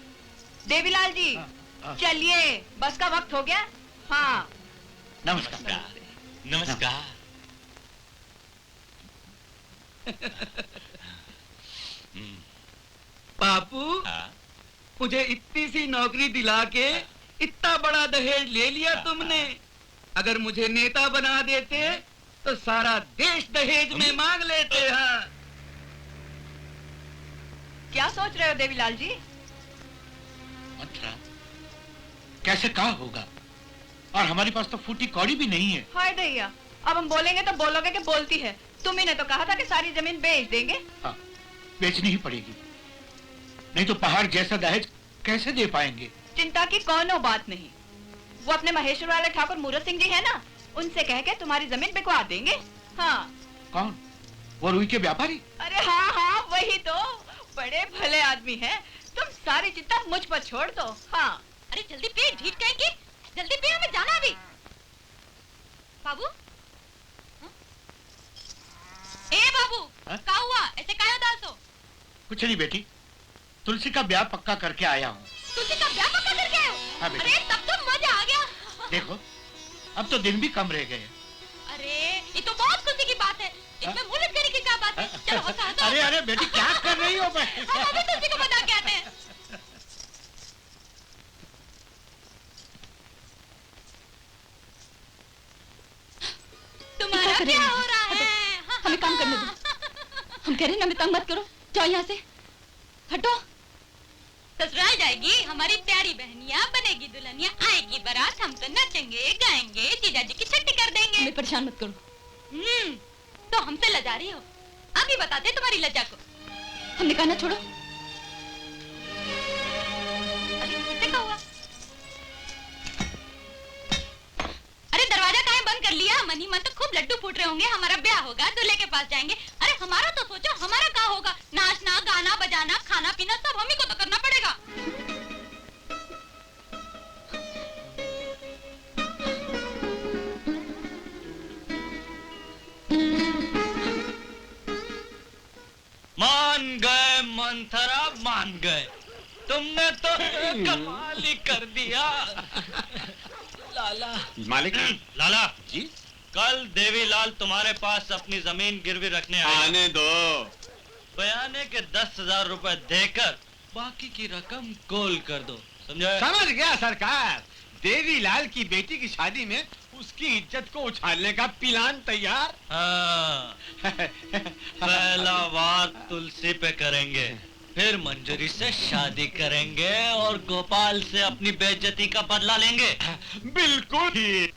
देवीलाल जी, चलिए, बस का वक्त हो गया। हाँ नमस्कार। नमस्कार। बापू, हाँ? मुझे इतनी सी नौकरी दिला के इतना बड़ा दहेज ले लिया तुमने। अगर मुझे नेता बना देते तो सारा देश दहेज में मांग लेते हैं। क्या सोच रहे हो देवीलाल जी? मंथरा, कैसे कहा होगा, और हमारे पास तो फूटी कौड़ी भी नहीं है। हाय दैया, अब हम बोलेंगे तो बोलोगे कि बोलती है। तुम ही ने तो कहा था कि सारी जमीन बेच देंगे। हाँ, बेचनी ही पड़ेगी, नहीं तो पहाड़ जैसा दहेज कैसे दे पाएंगे। चिंता की कोनो बात नहीं। वो अपने महेश्वर वाले ठाकुर मूरत सिंह जी है ना, उनसे कह के तुम्हारी जमीन बिकवा देंगे। हाँ। कौन? वो रुई के व्यापारी? अरे हाँ हाँ, वही तो, बड़े भले आदमी हैं। तुम सारी चिंता मुझ पर छोड़ दो। हाँ। अरे जल्दी पे, ढीठ कहेंगे, जल्दी पे, हमें जाना अभी। बाबू, ए बाबू, क्या हुआ? ऐसे काहे उदास हो? कुछ नहीं बेटी, तुलसी का ब्याह पक्का करके आया हूँ। तुलसी का ब्याह पक्का करके आए हो? हाँ बेटी। अरे तब तो मजा आ गया। देखो, अब तो दिन भी कम रह गए। अरे ये तो बहुत खुशी की बात है, इसमें मुंह लटकाने की क्या बात है? चलो हंसा हंसा। अरे अरे बेटी, क्या कर रही हो? हम अभी तुलसी को बता के आते हैं। तुम्हारा क्या हो रहा है? हमें काम करने दो। हम कह रहे हैं ना, हमें तंग मत करो, जाओ यहाँ से, हटो। ससुराल जाएगी हमारी प्यारी बहनिया, बनेगी दुल्हनिया, आएगी बारात, हम तो नचेंगे गाएंगे, जीजा जी की छट्टी कर देंगे। हमें परेशान मत करो। तो हमसे लजा रही हो? अभी बताते तुम्हारी लज्जा को। हमने कहा ना छोड़ो। अरे इसे क्या हुआ? अरे दरवाजा काहे बंद कर लिया? मनी मन तो खूब लड्डू फूट रहे होंगे, हमारा ब्याह होगा, दूल्हे के पास जाएंगे। अरे हमारा तो सोचो, हमारा क्या होगा? नाचना, गाना, बजाना, खाना पीना सब हम ही को तो करना पड़ेगा। मान गए मंथरा, मान गए। तुमने तो कमाल ही कर दिया। लाला। मालिक। लाला जी, कल देवीलाल तुम्हारे पास अपनी जमीन गिरवी रखने आए। आने दो। बयाने के 10,000 रुपए देकर बाकी की रकम कोल कर दो, समझे? समझ गया सरकार। देवीलाल की बेटी की शादी में उसकी इज्जत को उछालने का प्लान तैयार। हाँ, पहला वार तुलसी पे करेंगे, फिर मंजूरी से शादी करेंगे और गोपाल से अपनी बेइज्जती का बदला लेंगे। बिल्कुल ही।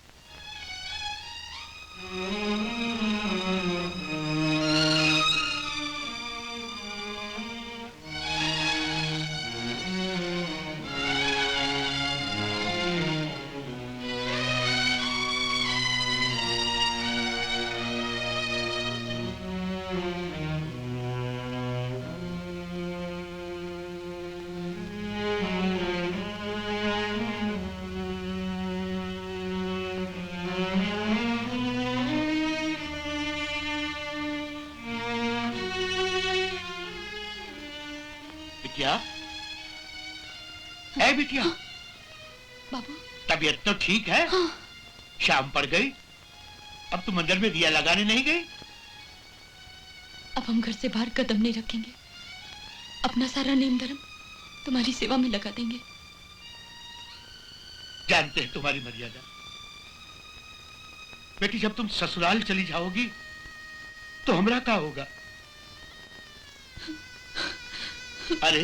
बिटिया, है बिटिया? बाबू, तबीयत तो ठीक है? हाँ। शाम पड़ गई, अब तुम मंदिर में दिया लगाने नहीं गई? अब हम घर से बाहर कदम नहीं रखेंगे। अपना सारा नेम धर्म तुम्हारी सेवा में लगा देंगे। जानते हैं तुम्हारी मर्यादा। बेटी, जब तुम ससुराल चली जाओगी तो हमरा क्या होगा? अरे,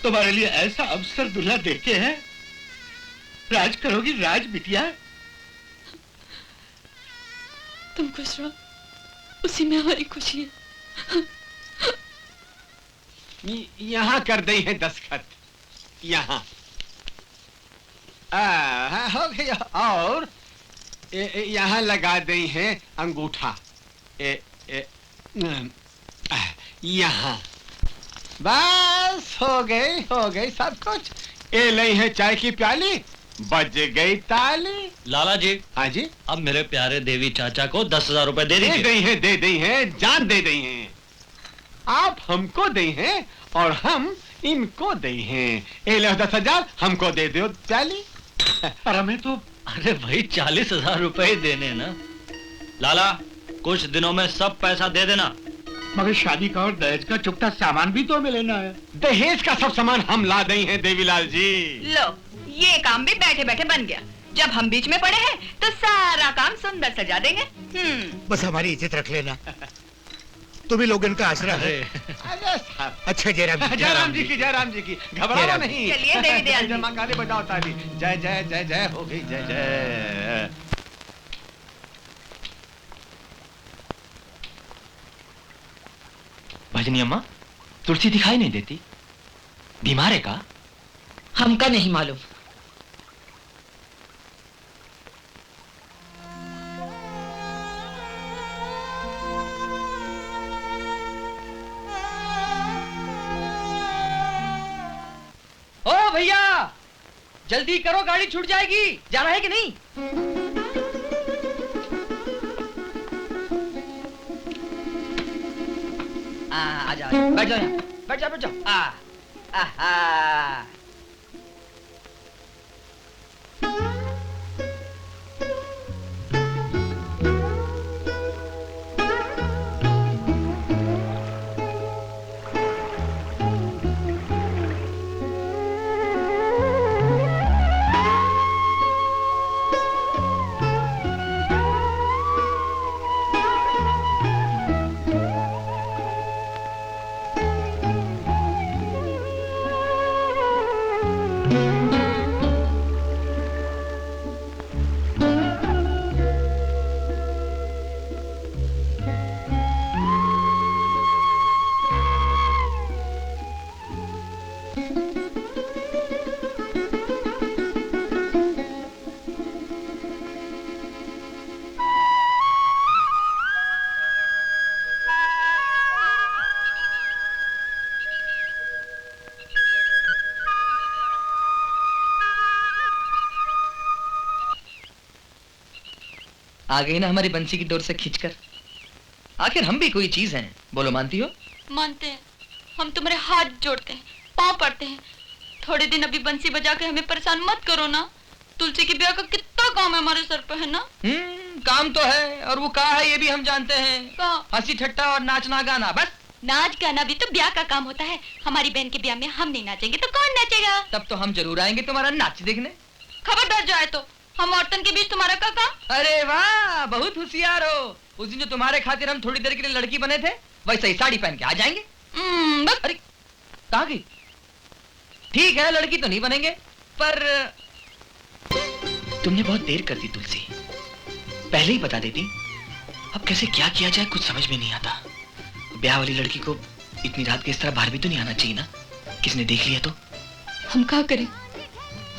तुम्हारे लिए ऐसा अवसर दुल्हा देखे हैं, राज करोगी राज बिटिया। तुम खुश रहो, उसी में हमारी खुशी है। यहाँ कर दी है दस्तखत, यहाँ हो गया। और यहाँ लगा दी है अंगूठा, यहाँ। बस हो गई सब कुछ। ये लई है चाय की प्याली, बज गई ताली। लाला जी। हाँ जी। अब मेरे प्यारे देवी चाचा को 10,000 रुपए दे दीजिए। दे दी है, जान दे दी है। आप हमको दी हैं और हम इनको दी हैं। ये लो 10,000, हमको दे दो प्याली। और हमें तो अरे भाई 40,000 रुपए ही देने ना। लाला, कुछ दिनों में सब पैसा दे देना। मगर शादी का और दहेज का चुपटा सामान भी तो हमें लेना है। दहेज का सब सामान हम ला दे हैं देवीलाल जी। लो, ये काम भी बैठे बैठे बन गया। जब हम बीच में पड़े हैं तो सारा काम सुंदर सजा देंगे। बस हमारी इज्जत रख लेना। तुम्ही लोग इनका आसरा है। अच्छा जयराम जी। जयराम जी की, जयराम जी की। घबराओ नहीं। चलिए देवी दयाल जी। मां काली बजाओ ताली। जय जय जय जय हो गई, जय जय। भजनी अम्मा, तुलसी दिखाई नहीं देती, बीमार है का? हमका नहीं मालूम। ओ भैया, जल्दी करो, गाड़ी छूट जाएगी। जाना है कि नहीं? आ जाओ, बैठ जाओ यहाँ, बैठ जाओ। आहा। आ गई ना हमारी बंसी की डोर से खींचकर। आखिर हम भी कोई चीज हैं, बोलो मानती हो? मानते हैं, हम तुम्हारे हाथ जोड़ते हैं, पांव पड़ते हैं। थोड़े दिन अभी बंसी बजा के हमें परेशान मत करो ना। तुलसी के ब्याह का कितना काम है हमारे सर पे, है ना? काम तो है, और वो कहा है ये भी हम जानते हैं। हंसी ठट्टा और नाचना गाना, बस। नाच गाना भी तो ब्याह का काम होता है। हमारी बहन के ब्याह में हम नहीं नाचेंगे तो कौन नाचेगा? तब तो हम जरूर आएंगे तुम्हारा नाच देखने। खबरदार जाए तो हम औरतन के बीच तुम्हारा क्या काम? अरे वाह, बहुत होशियार हो। उस दिन जो तुम्हारे खातिर हम थोड़ी देर के लिए लड़की बने थे, वैसे ही साड़ी पहन के आ जाएंगे। अरे कहाँ गई? ठीक है, लड़की तो नहीं बनेंगे, पर तुमने बहुत देर कर दी तुलसी, पहले ही बता देती। अब कैसे क्या किया जाए कुछ समझ में नहीं आता। ब्याह वाली लड़की को इतनी रात के इस तरह बाहर भी तो नहीं आना चाहिए ना, किसने देख लिया तो। हम क्या करें,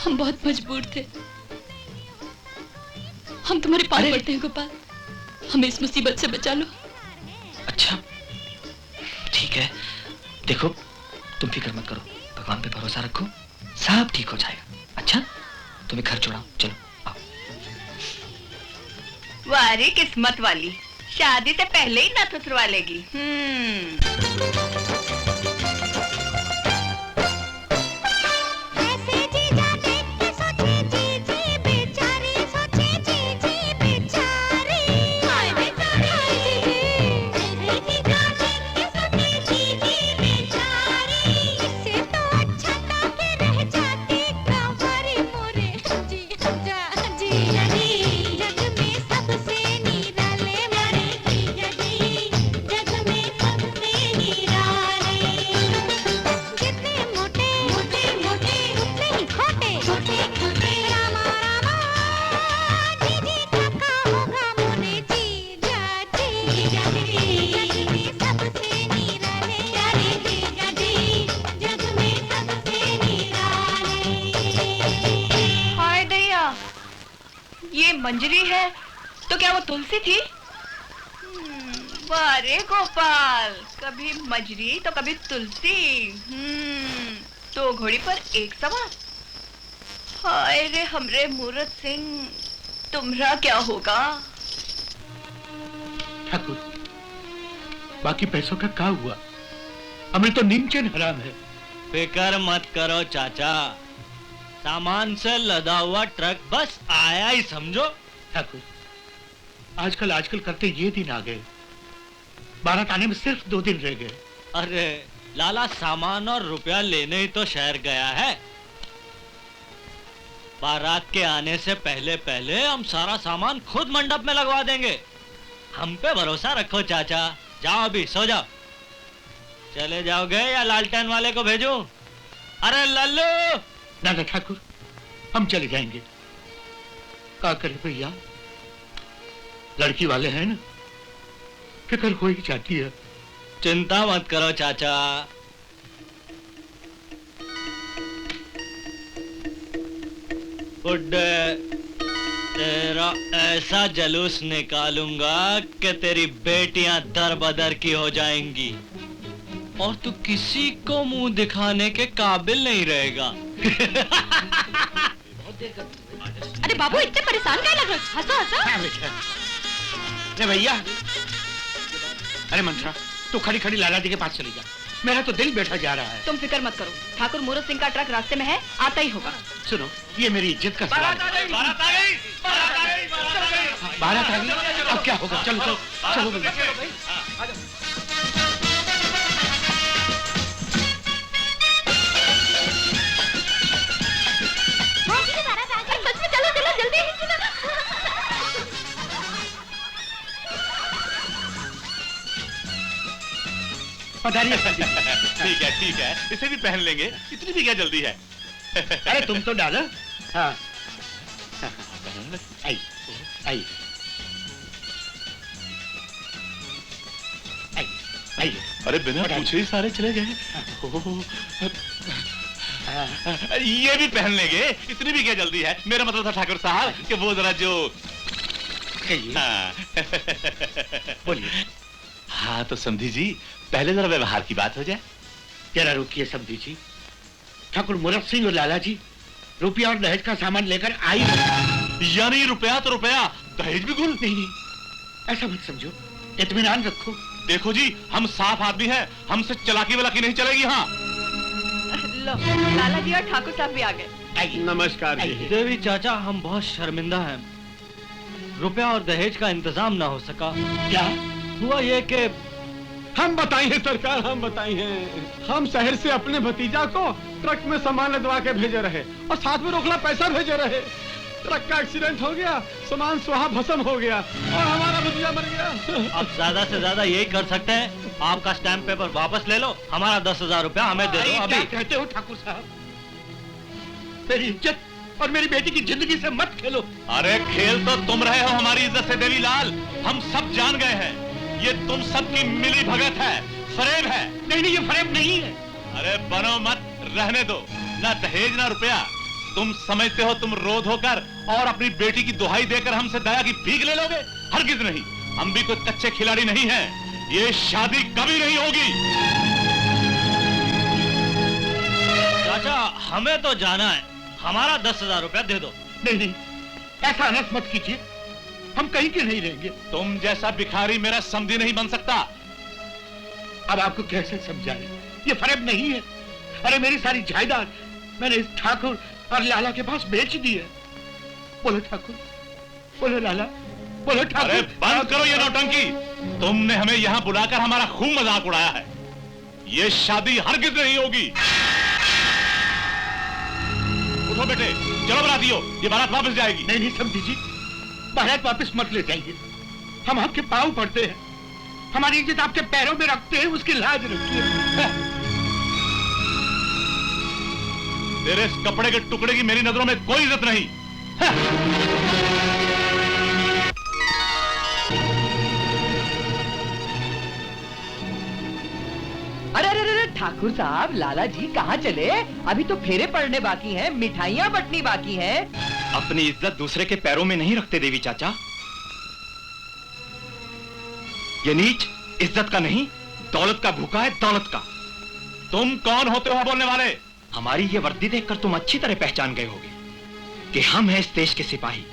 हम बहुत मजबूर थे। हम तुम्हारे पास पड़ते हैं गोपाल, हमें इस मुसीबत से बचा लो। अच्छा ठीक है, देखो तुम फिक्र मत करो, भगवान पे भरोसा रखो, सब ठीक हो जाएगा। अच्छा तुम्हें घर छोड़ाओ, चलो आओ। वारी किस्मत वाली, शादी से पहले ही नथ उतरवा लेगी। मंजरी है तो क्या वो तुलसी थी? वारे गोपाल, कभी मंजरी तो कभी तुलसी। दो घोड़ी पर एक सवार। हाय रे हमरे मूरत सिंह, तुम्हारा क्या होगा? ठाकुर, बाकी पैसों का क्या हुआ? हमें तो नीमचैन हराम है। फिक्र मत करो चाचा, सामान से लदा हुआ ट्रक बस आया ही समझो। ठाकुर, आजकल करते ये दिन आ गए, बारात आने में सिर्फ 2 दिन रह गए। अरे लाला, सामान और रुपया लेने ही तो शहर गया है। बारात के आने से पहले पहले हम सारा सामान खुद मंडप में लगवा देंगे। हम पे भरोसा रखो चाचा। जाओ अभी सो जाओ। चले जाओगे या लालटेन वाले को भेजूं? अरे लल्लू! दादा ठाकुर, हम चले जाएंगे। क्या करें भैया, लड़की वाले हैं ना, फिक्र हो ही जाती है। चिंता मत करो चाचा, बुड्ढे तेरा ऐसा जलूस निकालूंगा कि तेरी बेटियां दर बदर की हो जाएंगी और तू किसी को मुंह दिखाने के काबिल नहीं रहेगा। अरे बाबू, इतने परेशान क्या लग रहे हो? हंसो हंसो। अरे भैया, अरे मंत्रा, तू खड़ी खड़ी लाला जी के पास चली जा, मेरा तो दिल बैठा जा रहा है। तुम फिक्र मत करो, ठाकुर मूरत सिंह का ट्रक रास्ते में है, आता ही होगा। सुनो, ये मेरी इज्जत का सवाल है। बारात आ गई, अब क्या होगा? चलो चलो चलो भैया। ठीक है, इसे भी पहन लेंगे, इतनी भी क्या जल्दी है? अरे तुम तो डालो। हाँ, आई आई आई आई। अरे बिना पूछे ही सारे चले गए। ये भी पहन लेंगे, इतनी भी क्या जल्दी है? मेरा मतलब था ठाकुर साहब कि वो जरा जो बोलिए। हाँ तो समझी जी, पहले जरा व्यवहार की बात हो जाए। जरा रुकिए समझी जी, ठाकुर मूरत सिंह और लाला जी रुपया और दहेज का सामान लेकर आई। यानी रुपया तो रुपया, दहेज भी गुल? नहीं, ऐसा मत समझो, इत्मीनान रखो। देखो जी, हम साफ आदमी हैं, हमसे चलाकी वलाकी नहीं चलेगी। हाँ लो, लाला जी और ठाकुर साहब भी आ गए। नमस्कार जी। देवी चाचा, हम बहुत शर्मिंदा हैं, रुपया और दहेज का इंतजाम ना हो सका। क्या हुआ ये कि हम बताई हैं सरकार, हम बताई हैं। हम शहर से अपने भतीजा को ट्रक में सामान लदवा के भेजे रहे और साथ में रोकड़ा पैसा भेजे रहे। ट्रक का एक्सीडेंट हो गया, सामान स्वाहा भस्म हो गया और हमारा भतीजा मर गया। अब ज्यादा से ज्यादा यही कर सकते हैं, आपका स्टैम्प पेपर वापस ले लो, हमारा 10,000 रुपया हमें दे दो अभी। क्या कहते हो ठाकुर साहब? मेरी इज्जत और मेरी बेटी की जिंदगी से मत खेलो। अरे खेल तो तुम रहे हो हमारी इज्जत से देवीलाल, हम सब जान गए हैं, ये तुम सबकी मिली भगत है, फरेब है। नहीं, ये फरेब नहीं है। अरे बनो मत, रहने दो, ना दहेज ना रुपया। तुम समझते हो तुम रोध होकर और अपनी बेटी की दुहाई देकर हमसे दया की भीख ले लोगे? हरगिज नहीं, हम भी कोई कच्चे खिलाड़ी नहीं हैं, ये शादी कभी नहीं होगी। चाचा हमें तो जाना है, हमारा 10,000 रुपया दे दो। नहीं, ऐसा अनर्थ मत कीजिए, हम कहीं के नहीं रहेंगे। तुम जैसा भिखारी मेरा समधी नहीं बन सकता। अब आपको कैसे समझाएं? ये फरेब नहीं है। अरे मेरी सारी जायदाद मैंने इस ठाकुर और लाला के पास बेच दी है। बोलो ठाकुर, बोलो लाला, बोलो ठाकुर। अरे बंद करो ये नौटंकी, तुमने हमें यहाँ बुलाकर हमारा खूब मजाक उड़ाया है, ये शादी हरगिज नहीं होगी। उठो बेटे, चलो बरातियों, ये बारात वापस जाएगी। नहीं समझी जी, बारात वापस मत ले जाइए, हम आपके पाँव पड़ते हैं, हमारी इज्जत आपके पैरों में रखते हैं, उसकी लाज रखिए। तेरे इस कपड़े के टुकड़े की मेरी नजरों में कोई इज्जत नहीं। अरे अरे अरे ठाकुर साहब, लाला जी कहाँ चले? अभी तो फेरे पड़ने बाकी हैं, मिठाइयाँ बंटनी बाकी हैं। अपनी इज्जत दूसरे के पैरों में नहीं रखते देवी चाचा। ये नीच इज्जत का नहीं, दौलत का भूखा है, दौलत का। तुम कौन होते हो बोलने वाले? हमारी ये वर्दी देखकर तुम अच्छी तरह पहचान गए होगे कि हम हैं इस देश के सिपाही,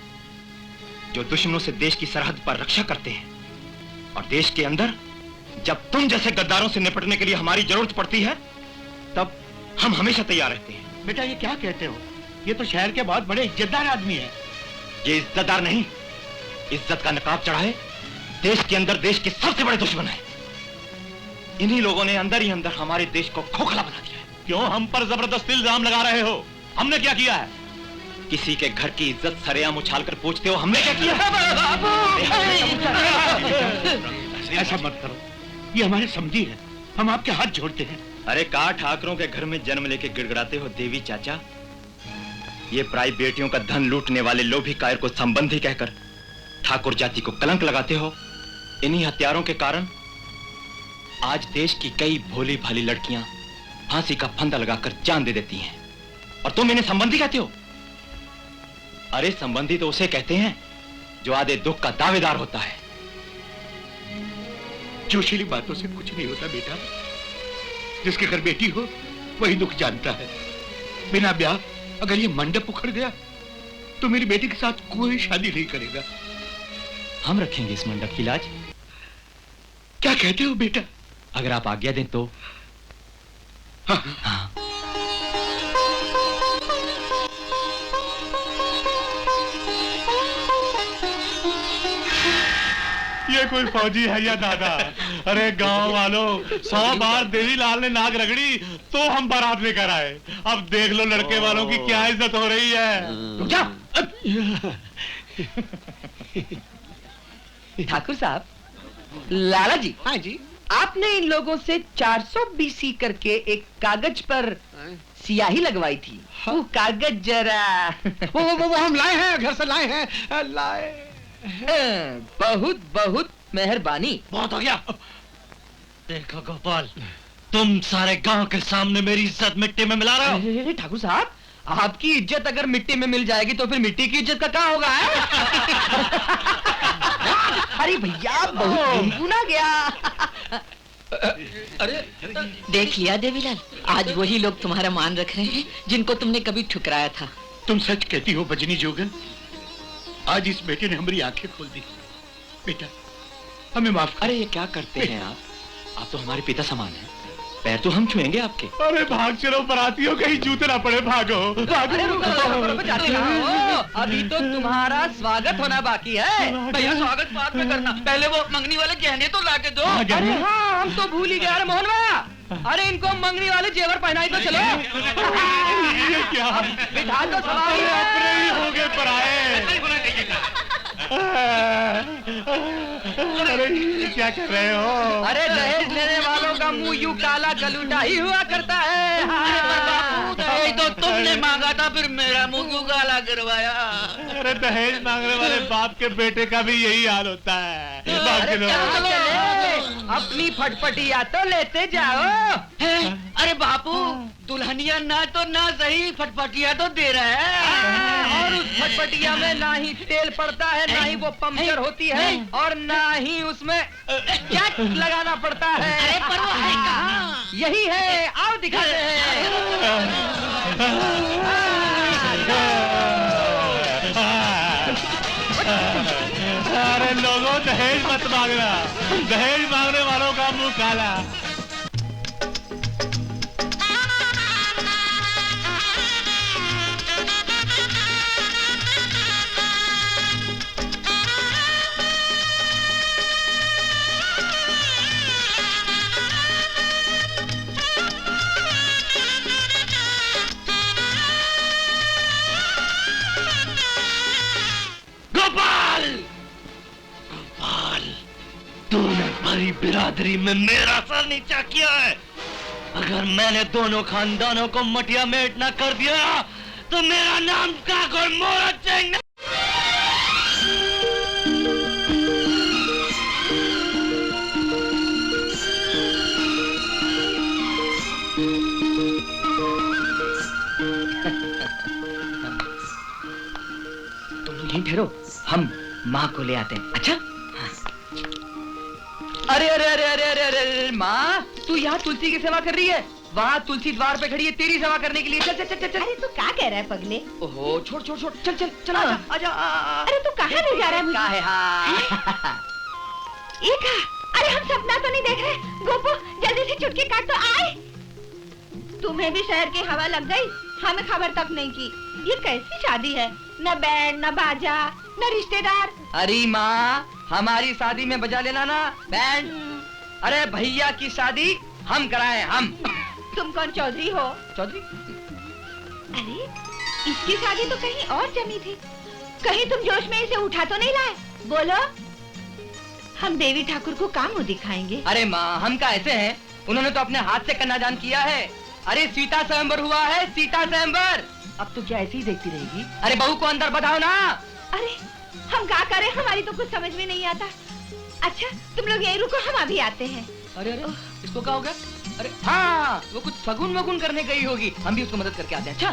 जो दुश्मनों से देश की सरहद पर रक्षा करते हैं। और देश के अंदर जब तुम जैसे गद्दारों से निपटने के लिए हमारी जरूरत पड़ती है, तब हम हमेशा तैयार रहते हैं। बेटा ये क्या कहते हो? ये तो शहर के बहुत बड़े इज्जतदार आदमी है। ये इज्जतदार नहीं, इज्जत का नकाब चढ़ाए देश के अंदर देश के सबसे बड़े दुश्मन है। इन्हीं लोगों ने अंदर ही अंदर हमारे देश को खोखला बना दिया है। क्यों हम पर जबरदस्ती इल्जाम लगा रहे हो? हमने क्या किया है? किसी के घर की इज्जत सरेआम उछाल कर पूछते हो हमने क्या किया? ऐसा मत करो, ये हमारे समझी है, हम आपके हाथ जोड़ते हैं। अरे का ठाकरों के घर में जन्म लेके गिड़गिड़ाते हो देवी चाचा? ये पराई बेटियों का धन लूटने वाले लोभी कायर को संबंधी कहकर ठाकुर जाति को कलंक लगाते हो। इन्हीं हत्यारों के कारण आज देश की कई भोली भाली लड़कियां फांसी का फंदा लगाकर जान दे देती हैं, और तुम इन्हें संबंधी कहते हो? अरे संबंधी तो उसे कहते हैं जो आधे दुख का दावेदार होता है। जोशीली बातों से कुछ नहीं होता बेटा, जिसके घर बेटी हो वही दुख जानता है। बिना ब्याह अगर ये मंडप उखड़ गया तो मेरी बेटी के साथ कोई शादी नहीं करेगा। हम रखेंगे इस मंडप की लाज। क्या कहते हो बेटा? अगर आप आज्ञा दें तो। हाँ। ये कोई फौजी है या दादा? अरे गांव वालों, 100 बार देवीलाल ने नाक रगड़ी तो हम बारात लेकर आए। अब देख लो लड़के वालों की क्या इज्जत हो रही है। रुक जा। ठाकुर साहब, लाला जी। हाँ जी। आपने इन लोगों से 400 BC करके एक कागज पर सियाही लगवाई थी। वो कागज जरा वो हम लाए हैं, घर से लाए हैं, लाए। बहुत बहुत मेहरबानी। बहुत हो गया। देखो गोपाल, तुम सारे गांव के सामने मेरी इज्जत मिट्टी में मिला रहे हो। ठाकुर साहब, आपकी इज्जत अगर मिट्टी में मिल जाएगी तो फिर मिट्टी की इज्जत का क्या होगा? अरे भैया, बहुत गुनगुना गया। अरे देख लिया देवीलाल, आज वही लोग तुम्हारा मान रख रहे हैं जिनको तुमने कभी ठुकराया था। तुम सच कहती हो बजनी जोगन, आज इस बेटे ने हमारी आंखें खोल दी। बेटा हमें माफ कर। अरे ये क्या करते हैं आप तो हमारे पिता समान हैं, पैर तो हम छुएंगे आपके। अरे भाग चलो बरातियों, कहीं जूते ना पड़े, भागो भागो। अरे रुको, जाते रहो, अभी तो तुम्हारा स्वागत होना बाकी है। भैया स्वागत बाद में करना, पहले वो मंगनी वाले गहने तो लाके दो। अरे हाँ, हम तो भूल ही गए। अरे मोहनवा, अरे इनको मंगनी वाले जेवर पहनाई तो चलो। ये क्या? बिठा तो सवाल अपने ही हो गए पराए। अरे ये क्या कर रहे हो? अरे दहेज लेने वालों का मुंह यूं काला गलूटा ही हुआ करता है। दहेज तो तुमने मांगा था, फिर मेरा मुंह क्यों काला करवाया? अरे दहेज मांगने वाले बाप के बेटे का भी यही हाल होता है। अरे अपनी फटफटिया तो लेते जाओ। अरे बापू, दुल्हनिया ना तो ना सही, फटफटिया तो दे रहा है। और उस फटफटिया में ना ही तेल पड़ता है, ना ही वो पंक्चर होती है, और ना ही उसमें जैक लगाना पड़ता है। अरे पर वो है कहाँ? यही है, आओ दिखाते हैं। अरे लोगों, दहेज मत मांगना। दहेज मांगने वालों का मुंह काला। गोपाल, गोपाल, तूने बड़ी बिरादरी में मेरा सर नीचा किया है। अगर मैंने दोनों खानदानों को मटिया मेट न कर दिया तो मेरा नाम काकोर मोहरा सिंह नहीं। तुम लोग यहीं ठहरो, हम माँ को ले आते हैं। अच्छा? अरे अरे अरे अरे अरे अरे अरे माँ, तू यहाँ तुलसी की सेवा कर रही है? वहाँ तुलसी द्वार पे खड़ी है तेरी सेवा करने के लिए। चल चल चल चल। अरे तू क्या कह रहा है पगले? ओहो, छोड़ छोड़ छोड़, चल चल चल, आजा आजा। अरे तू कहाँ ले जा रहा है मुझे? का है? हाँ ये कहा? अरे हम सपना तो नहीं देख रहे? गोपू जल्दी से चुटकी काट तो आए। तुम्हें भी शहर की हवा लग गई, हमें खबर तक नहीं की। ये कैसी शादी है? न बैंड, न बाजा, न रिश्तेदार। अरे माँ, हमारी शादी में बजा लेना ना बैंड। अरे भैया की शादी हम कराए हम। तुम कौन चौधरी हो? चौधरी? अरे इसकी शादी तो कहीं और जमी थी। कहीं तुम जोश में इसे उठा तो नहीं लाए? बोलो, हम देवी ठाकुर को काम दिखाएंगे। अरे माँ, हम का ऐसे हैं, उन्होंने तो अपने हाथ से कन्यादान किया है। अरे सीता स्वयंवर हुआ है, सीता स्वयंवर। अब तो क्या ऐसे ही देखती रहेगी? अरे बहू को अंदर बताओ ना। अरे हम क्या करें, हमारी तो कुछ समझ में नहीं आता। अच्छा तुम लोग यही रुको, हम अभी आते हैं। अरे अरे इसको क्या हो गया? अरे हाँ, वो कुछ सगुन वगुन करने गई होगी, हम भी उसको मदद करके आते हैं। अच्छा,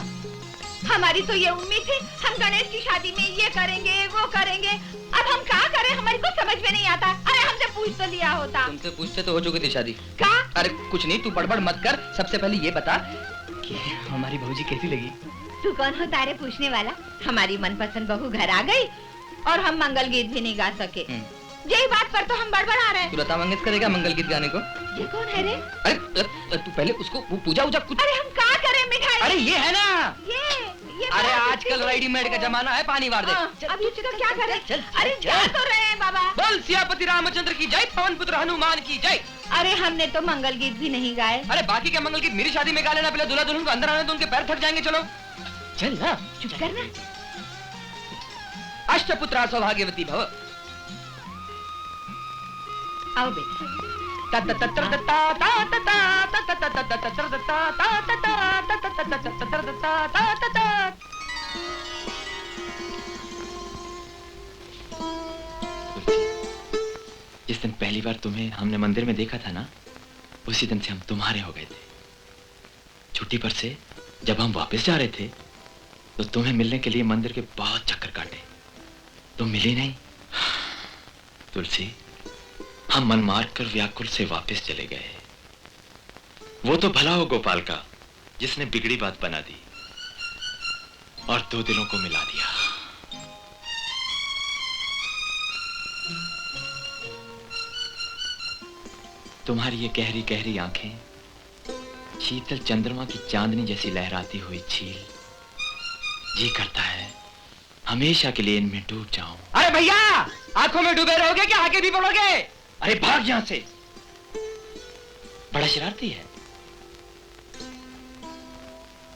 हमारी तो ये उम्मीद थी हम गणेश की शादी में ये करेंगे वो करेंगे। अब हम क्या करें, हमारी कुछ समझ में नहीं आता। अरे हमसे पूछ तो लिया होता। तुमसे पूछते तो हो चुकी थी शादी। क्या? अरे कुछ नहीं, तू बड़बड़ मत कर। सबसे पहले ये बता कि हमारी भौजी कैसी लगी? तू कौन हो तारे पूछने वाला? हमारी मनपसंद बहू घर आ गई और हम मंगल गीत भी नहीं गा सके। यही बात पर तो हम बड़बड़ा रहे हैं। तू लता मंगेशकर करेगा मंगल गीत गाने को? ये कौन है रे? अरे तू पहले उसको वो पूजा उजा कुछ। अरे हम क्या करें मिठाई? अरे ये है ना, ये अरे आजकल रेडीमेड का जमाना है, पानी वार दे। अब ये तो क्या करें? चल, अरे चल, जा चल। तो रहे हैं बाबा। बोल सियापति रामचंद्र की जय, पवन पुत्र हनुमान की जय। अरे हमने तो मंगल गीत भी नहीं गाए। अरे बाकी के मंगल गीत मेरी शादी में गा लेना। पहले दूल्हा दुल्हन को अंदर आने दो, उनके पैर थक जाएंगे। चलो चल ना, चुप करना। अष्टपुत्रा सौभाग्यवती भव। आओ बेटा। जिस दिन पहली बार तुम्हें हमने मंदिर में देखा था ना, उसी दिन से हम तुम्हारे हो गए थे। छुट्टी पर से जब हम वापस जा रहे थे तो तुम्हें मिलने के लिए मंदिर के बहुत चक्कर काटे, तुम मिली नहीं। तुलसी, हम मन मार कर व्याकुल से वापस चले गए। वो तो भला हो गोपाल का, जिसने बिगड़ी बात बना दी और दो दिलों को मिला दिया। तुम्हारी ये गहरी गहरी आंखें शीतल चंद्रमा की चांदनी जैसी लहराती हुई झील, जी करता है हमेशा के लिए इनमें डूब जाऊं। अरे भैया, आंखों में डूबे रहोगे क्या आगे भी बढ़ोगे? अरे भाग यहां से, बड़ा शरारती है।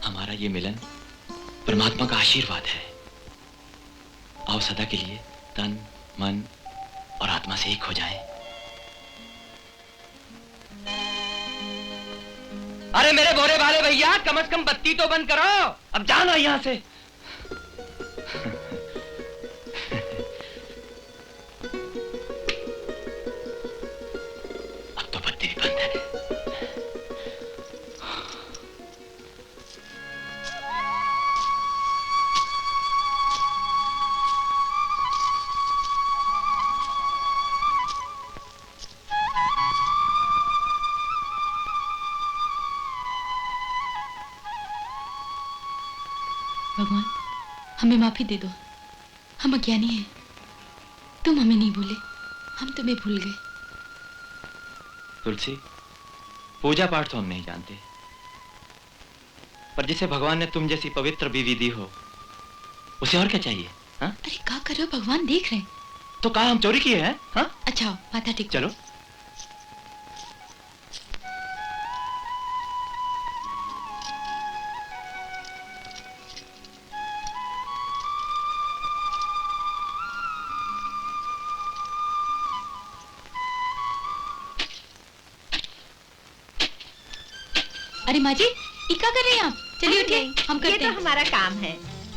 हमारा ये मिलन परमात्मा का आशीर्वाद है। आओ सदा के लिए तन, मन और आत्मा से एक हो जाएं। अरे मेरे भोरे वाले भैया, कम से कम बत्ती तो बंद करो। अब जाना यहाँ से। अब तो बत्ती भी बंद है। भगवान, हमें माफी दे दो। हम अज्ञानी हैं। तुम हमें नहीं भूले, हम तुम्हें भूल गए। तुलसी, पूजा पाठ तो हम नहीं जानते, पर जिसे भगवान ने तुम जैसी पवित्र बीवी दी हो, उसे और क्या चाहिए? हाँ? अरे क्या कर रहे हो भगवान, देख रहे हैं। तो कहा हम चोरी किए हैं? हाँ? अच्छा आओ, माथा टेक। चलो। अरे माँ जी, ये क्या कर रहे हैं आप? चलिए उठिए, हम करते ये तो हैं। हमारा काम है।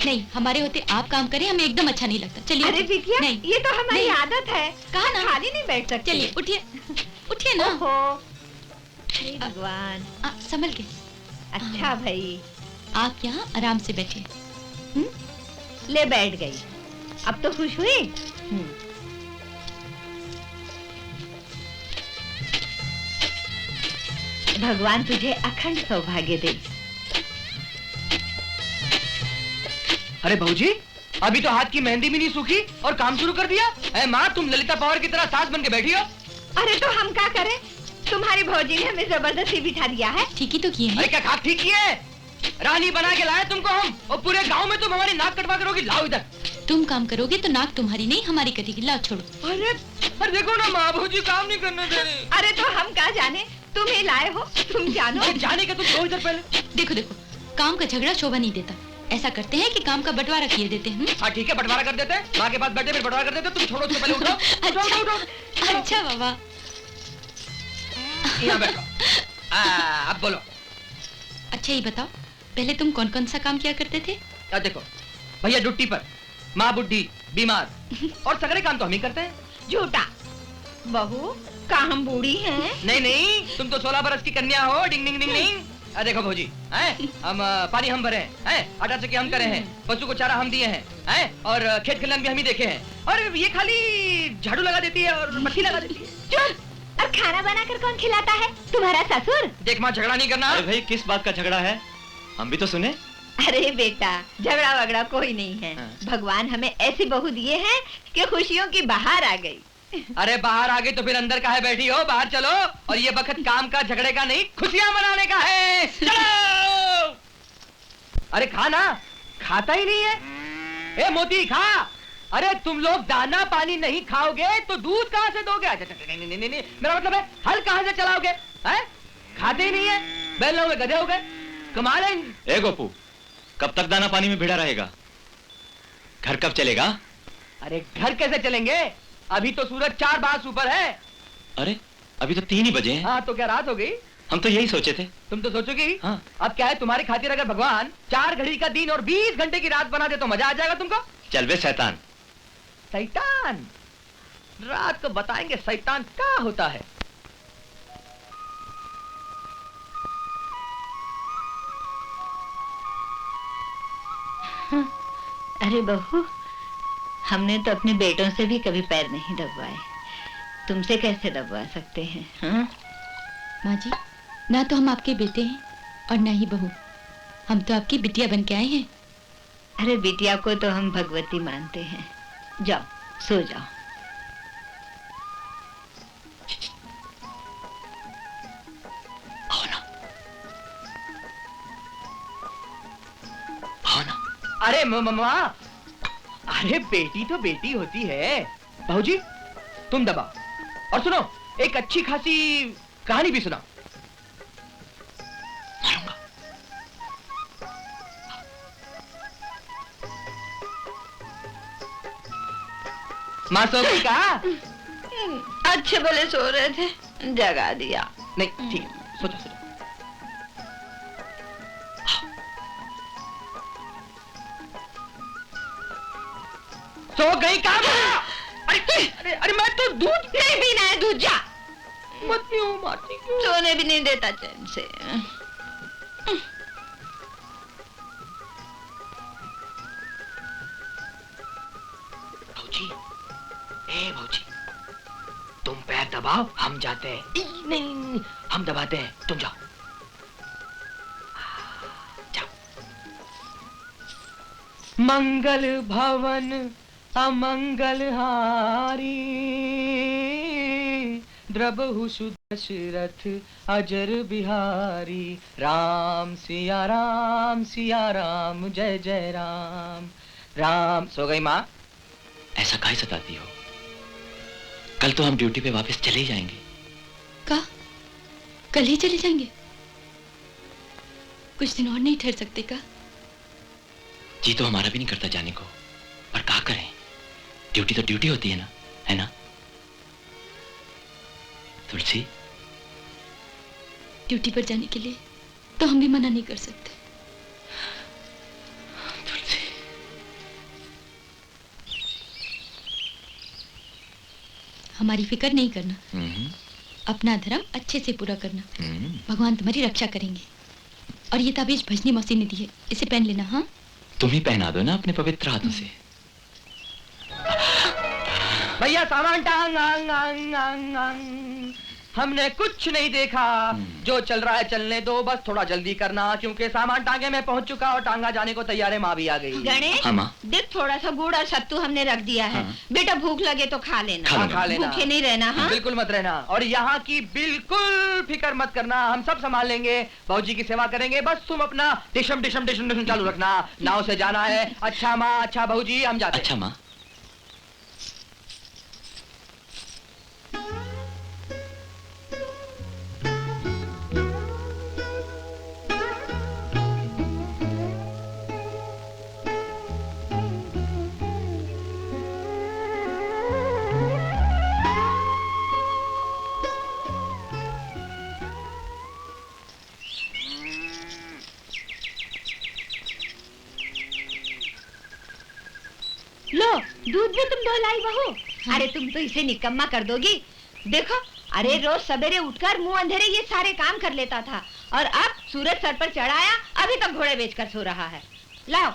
नहीं, हमारे होते आप काम करें, हमें एकदम अच्छा नहीं लगता। चलिए। अरे बिटिया, नहीं, ये तो हमारी नहीं। आदत है। कहा ना, खाली नहीं बैठ सकते। चलिए उठिए, उठिए ना। ओहो, हे भगवान। संभल के। अच्छा भाई, आप यहाँ आराम से बैठिए। ले बैठ गई। अब तो खुश हुई? भगवान तुझे अखंड सौभाग्य दे। अरे भाऊजी, अभी तो हाथ की मेहंदी भी नहीं सूखी और काम शुरू कर दिया। अरे माँ, तुम ललिता पवार की तरह सास बन के बैठी हो। अरे तो हम क्या करें? तुम्हारी भौजी ने हमें जबरदस्ती बिठा दिया है। ठीक ही तो किए हैं। अरे क्या खाक ठीक किए? रानी बना के लाए तुमको हम, और पूरे गांव में तुम हमारी नाक कटवा करोगी। लाओ इधर। तुम काम करोगे तो नाक तुम्हारी नहीं हमारी कटेगी। लाओ छोड़ो। अरे देखो ना माँ, भौजी काम नहीं करने दे रही। अरे तो हम क्या जाने, तुम ही लाए हो, तुम जानो। जाने का तुम दो इधर पहले। देखो देखो, काम का झगड़ा शोभा नहीं देता। ऐसा करते हैं कि काम का बंटवारा किए देते हैं। हाँ ठीक है, बंटवारा कर देते हैं। माँ के पास बैठे फिर बंटवारा कर देते। तुम छोड़ो, उसको पहले उठाओ। उठाओ, उठाओ। अच्छा बाबा, यहाँ बैठो। अब बोलो। अच्छा ये बताओ, पहले तुम कौन कौन सा काम किया करते थे? क्या देखो भैया, ड्यूटी पर माँ बुढ़ी बीमार और सगरे काम तो हम ही करते हैं। झूठा। बहू, का हम बूढ़ी हैं? नहीं नहीं, तुम तो 16 बरस की कन्या हो। डिंग डिंग डिंग डिंग। देखो भौजी, हैं हम पानी हम भरे हैं, आटा चक्की हम करे हैं, पशु को चारा हम दिए हैं, और खेत खलिहान भी हम ही देखे हैं। और ये खाली झाड़ू लगा देती है और मक्खी लगा देती है। चुप। और खाना बनाकर कौन खिलाता है? तुम्हारा ससुर। देख माँ, झगड़ा नहीं करना। अरे भाई, किस बात का झगड़ा है? हम भी तो सुने। अरे बेटा, झगड़ा वगड़ा कोई नहीं है। भगवान हमें ऐसी बहू दिए हैं कि खुशियों की बहार आ गई। अरे बाहर आ गई तो फिर अंदर काहे बैठी हो? बाहर चलो। और ये वक्त काम का झगड़े का नहीं, खुशियां मनाने का है। चलो। अरे खाना खाता ही नहीं है। ए मोती, खा। अरे तुम लोग दाना पानी नहीं खाओगे तो दूध कहाँ से दोगे? नहीं, मेरा मतलब है हल कहाँ से चलाओगे? हैं? खाते ही नहीं है, बैल हो गए, गधे हो गए, कमाल है। ए गोपू, कब तक दाना पानी में भिड़ा रहेगा? घर कब चलेगा? अरे घर कैसे चलेंगे? अभी तो सूरज 4 बास ऊपर है। अरे अभी तो 3 ही बजे हैं। हाँ तो क्या रात हो गई? हम तो यही सोचे थे। तुम तो सोचोगे ही। हाँ। अब क्या है, तुम्हारी खातिर अगर भगवान 4 घड़ी का दिन और 20 घंटे की रात बना दे तो मजा आ जाएगा तुमको। चल बे शैतान। शैतान? रात को बताएंगे शैतान क्या होता है। अरे बहू, हमने तो अपने बेटों से भी कभी पैर नहीं दबवाए, तुमसे कैसे दबवा सकते हैं? हाँ? माँ जी, ना तो हम आपके बेटे हैं और ना ही बहू। हम तो आपकी बिटिया बन के आए हैं। अरे बिटिया को तो हम भगवती मानते हैं। जाओ, सो जाओ। आओ ना, आओ ना। अरे मम्मा, अरे बेटी तो बेटी होती है। भाऊजी तुम दबाओ और सुनो, एक अच्छी खासी कहानी भी सुनाओ। मारूंगा। माँ सो गई कहा? अच्छे भले सो रहे थे, जगा दिया। नहीं ठीक है, सो जा, सो जा। सो गई कहा? अरे अरे मैं तो दूध नहीं पीना है, दूध जा। मत पियो माटी क्यों? सोने भी नहीं देता चैन से। भौजी, ए भौजी, तुम पैर दबाओ, हम जाते हैं। नहीं, हम दबाते हैं, तुम जाओ। जाओ। मंगल भवन अमंगल हारी, द्रबहु सुदशरथ अजर बिहारी, राम सिया राम जय जय राम राम। सो गई माँ? ऐसा काहे सताती हो? कल तो हम ड्यूटी पे वापस चले ही जाएंगे। का? कल ही चले जाएंगे? कुछ दिन और नहीं ठहर सकते का? जी तो हमारा भी नहीं करता जाने को, पर क्या करें, ड्यूटी तो ड्यूटी होती है ना, है ना? तुलसी, ड्यूटी पर जाने के लिए तो हम भी मना नहीं कर सकते। तुलसी, हमारी फिक्र नहीं करना, अपना धर्म अच्छे से पूरा करना, भगवान तुम्हारी रक्षा करेंगे। और ये ताबीज भजनी मौसी ने दी है, इसे पहन लेना। हाँ, तुम ही पहना दो ना अपने पवित्र हाथों से। भैया सामान टांग आंग आंग आंग आंग। हमने कुछ नहीं देखा, जो चल रहा है चलने दो, बस थोड़ा जल्दी करना, क्योंकि सामान टांगे में पहुंच चुका और टांगा जाने को तैयार है। माँ भी आ गई। गणेश, देख थोड़ा सा गुड़ और सत्तू हमने रख दिया है। बेटा भूख लगे तो खा लेना, खा लेना, भूखे नहीं रहना। हाँ? बिल्कुल मत रहना, और यहाँ की बिल्कुल फिक्र मत करना, हम सब संभाल लेंगे, भौजी की सेवा करेंगे। बस तुम अपना डिशम डिशम डिशम डिशम चालू रखना। नाव से जाना है। अच्छा माँ, अच्छा भौजी, हम जाते। अच्छा माँ। लो, दूध भी तुम लाई बहू। अरे तुम तो इसे निकम्मा कर दोगी। देखो, अरे रोज सवेरे उठकर मुंह अंधेरे ये सारे काम कर लेता था, और अब सूरज सर पर चढ़ाया, अभी तक घोड़े बेचकर सो रहा है। लाओ,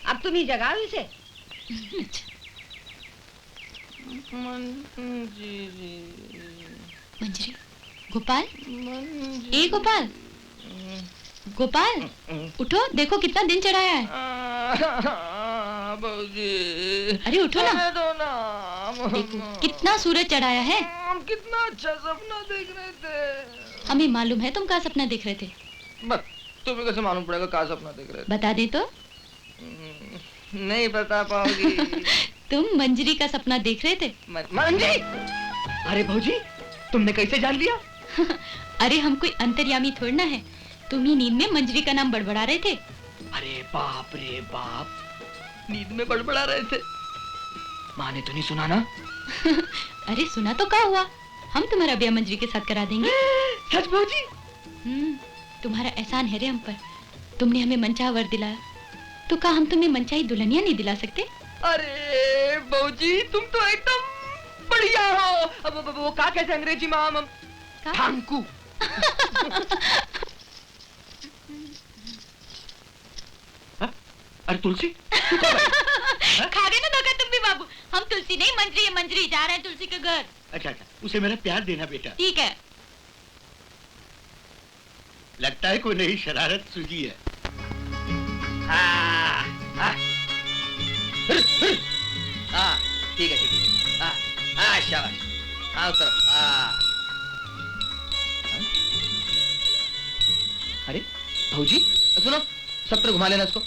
अब तुम ही जगाओ इसे। मंजरी, गोपाल, ए गोपाल, गोपाल, उठो, देखो कितना दिन चढ़ाया है। अरे उठो ना, देखो कितना सूरज चढ़ाया है। हम कितना अच्छा सपना देख रहे थे। हमें मालूम है तुम क्या सपना देख रहे थे। बस तुम्हें कैसे मालूम पड़ेगा क्या सपना देख रहे थे? बता दे तो। नहीं बता पाओगी। तुम मंजरी का सपना देख रहे थे। मंजरी? अरे भौजी, तुमने कैसे जान लिया? अरे हम कोई अंतर्यामी थोड़ी ना है, तुम ही नींद में मंजरी का नाम बड़बड़ा रहे थे। अरे बाप रे बाप, नींद में बड़बड़ा रहे थे। माँ ने तो नहीं सुना ना? अरे सुना तो क्या हुआ, हम तुम्हारा ब्याह मंजरी के साथ करा देंगे। सच भौजी? तुम्हारा एहसान है रे हम पर, तुमने हमें मनचाहा वर दिलाया, तो क्या हम तुम्हें मनचाही दुल्हनिया नहीं दिला सकते? अरे भौजी, तुम तो एकदम बढ़िया हो। अब वो क्या कहते अंग्रेजी में? हम थांकू। अरे तुलसी, खा गए ना धोखा तुम भी बाबू। हम तुलसी नहीं, मंजरी है, मंजरी जा रहे हैं तुलसी के घर। अच्छा अच्छा, उसे मेरा प्यार देना बेटा। ठीक है। लगता है कोई नई शरारत सूझी है। ठीक है ठीक है। शाबाश, उतरो। अरे भौजी सुनो, सब पर घुमा लेना इसको।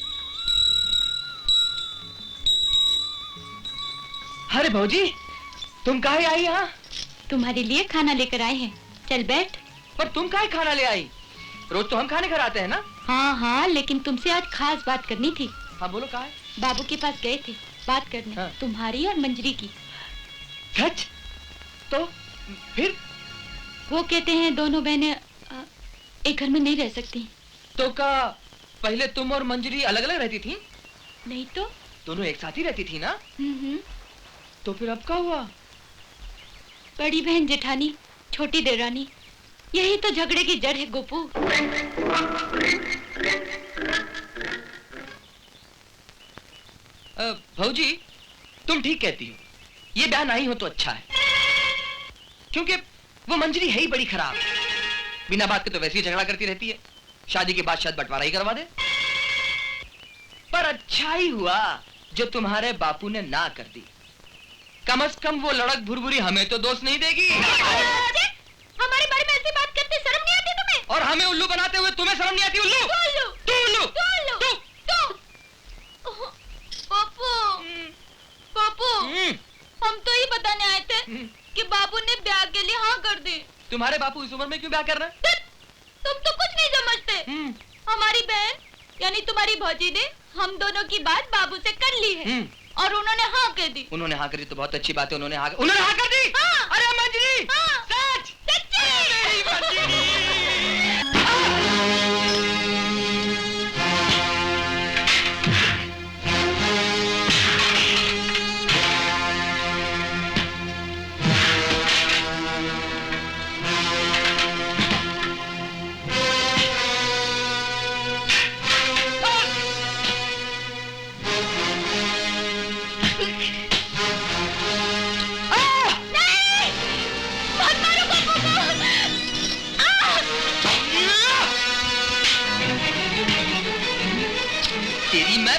अरे भौजी, तुम काहे आई यहाँ? तुम्हारे लिए खाना लेकर आए हैं, चल बैठ। पर तुम काहे खाना ले आई? रोज तो हम खाने घर आते हैं ना? हाँ हाँ, लेकिन तुमसे आज खास बात करनी थी। हाँ बोलो, काहे? बाबू के पास गए थे बात करने, तुम्हारी और मंजरी की। सच? तो फिर वो कहते हैं दोनों बहनें एक घर में नहीं रह सकती। तो का पहले तुम और मंजरी अलग अलग रहती थी? नहीं तो दोनों एक साथ ही रहती थी ना? तो फिर अब क्या हुआ? बड़ी बहन जेठानी, छोटी देवरानी, यही तो झगड़े की जड़ है गोपू। भौजी, तुम ठीक कहती हो। ये ब्याह नहीं हो तो अच्छा है, क्योंकि वो मंजरी है ही बड़ी खराब। बिना बात के तो वैसे ही झगड़ा करती रहती है। शादी के बाद शायद बंटवारा ही करवा दे। पर अच्छा ही हुआ जो तुम्हारे बापू ने ना कर दी। कम से कम वो लड़क भुरभुरी हमें तो दोष नहीं देगी। हमारे बारे में ऐसी बात करते शर्म नहीं आती तुम्हें? और हमें उल्लू बनाते हुए तुम्हें शर्म नहीं आती? उल्लू तू, उल्लू तू। पप्पू, पप्पू, हम तो ही बताने आए थे कि बाबू ने ब्याह के लिए हाँ कर दी। तुम्हारे बापू इस उम्र में क्यों ब्याह कर रहे हैं? तुम तो कुछ नहीं समझते। हमारी बहन यानी तुम्हारी भौजी ने हम दोनों की बात बाबू से कर ली है और उन्होंने हाँ कर दी। उन्होंने हाँ कर दी तो बहुत अच्छी बात है। उन्होंने हाँ कर दी। हाँ। अरे मंजरी, हाँ। सच मेरी मंजरी। तेरी मैं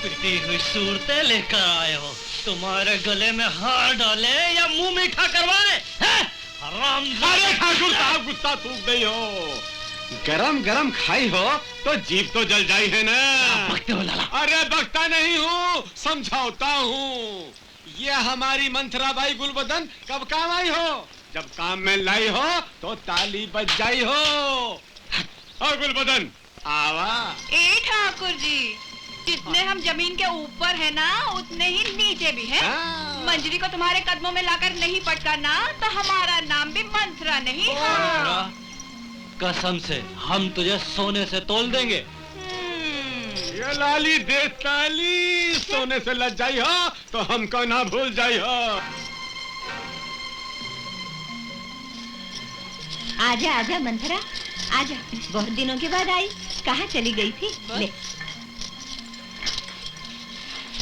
पिटी हुई सूरतें लेकर आए हो। तुम्हारे गले में हार डाले या मुंह मीठा करवाए? हराम। अरे ठाकुर साहब, गुस्सा थूक गई हो। गरम गरम खाई हो तो जीभ तो जल जाई है ना। बकते हो लाला? अरे बकता नहीं हूँ, समझाता हूँ। ये हमारी मंथराबाई गुलबदन कब काम आई हो? जब काम में लाई हो तो ताली बज जाई हो। और गुलबदन आवा। ए ठाकुर जी, जितने हम जमीन के ऊपर है ना उतने ही नीचे भी हैं। मंजरी को तुम्हारे कदमों में लाकर नहीं पटकाना तो हमारा नाम भी मंथरा नहीं। हाँ। कसम से हम तुझे सोने से तोल देंगे। ये लाली दे ताली, सोने से लज जाई हो तो हमको ना भूल जाई हो। आजा आजा मंथरा, आजा। बहुत दिनों के बाद आई। कहाँ चली गई थी? ले।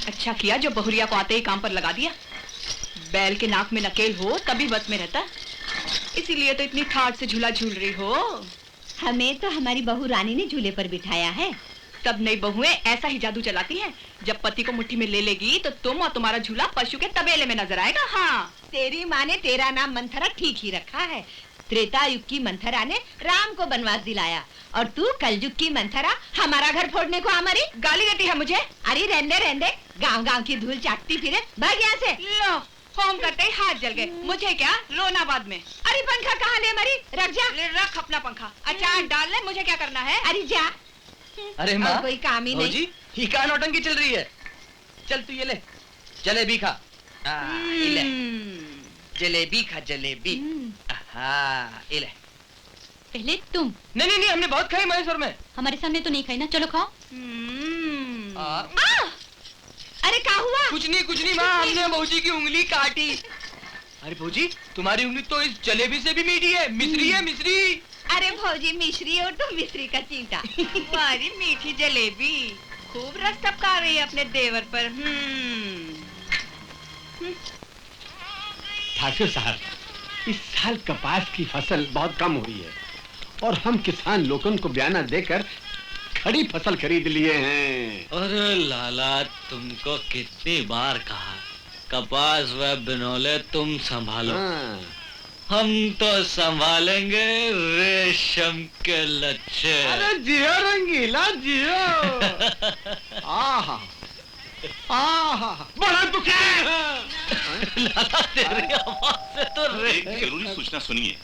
अच्छा किया जो बहुरिया को आते ही काम पर लगा दिया। बैल के नाक में नकेल हो तभी बस में रहता, इसीलिए तो इतनी ठाठ से झूला झूल रही हो। हमें तो हमारी बहू रानी ने झूले पर बिठाया है। तब नई बहुएं ऐसा ही जादू चलाती हैं। जब पति को मुट्ठी में ले लेगी तो तुम और तुम्हारा झूला पशु के तबेले में नजर आएगा। हाँ, तेरी माँ ने तेरा नाम मंथरा ठीक ही रखा है। त्रेता युग की मंथरा ने राम को वनवास दिलाया और तू कलयुग की मंथरा हमारा घर फोड़ने को हमारी गाली देती है मुझे। अरे रहने रहने, गांव गांव की धूल चाटती फिरे, भाग यहाँ से। लो, होम करते ही हाथ जल गए। मुझे क्या रोना बाद में। अरे पंखा कहाँ ले मरी? रख जा। ले रख अपना पंखा। अचार डाल ले, मुझे क्या करना है? अरे जा। अरे माँ, कोई काम ही नहीं। ही का नौटंकी चल रही है। चल तू ये ले, जलेबी खा। ये ले, जलेबी खा, जलेबी। हाँ, ये ले। पहले तुम। नहीं नहीं, हमने बहुत खाई महेश्वर में। हमारे सामने तो नहीं खाई ना, चलो खाओ। अरे क्या हुआ? कुछ नहीं माँ, हमने भौजी की उंगली काटी। अरे भौजी, तुम्हारी उंगली तो इस जलेबी से भी मीठी है। मिश्री है, मिश्री। अरे भौजी मिश्री और तुम मिश्री का चींटा। हमारी मीठी जलेबी खूब रस टपका रही है अपने देवर पर। ठाकुर साहब, इस साल कपास की फसल बहुत कम हुई है और हम किसान लोगों को बयाना देकर खड़ी फसल खरीद लिए हैं। अरे लाला, तुमको कितनी बार कहा, कपास व बिनौले तुम संभालो, हम तो संभालेंगे रेशम के लच्छे। अरे जियो रंगीला जियो। आहा आहा, बड़ा दुखी है। लाला, तेरी आवाज से तो एक जरूरी सूचना सुनिए।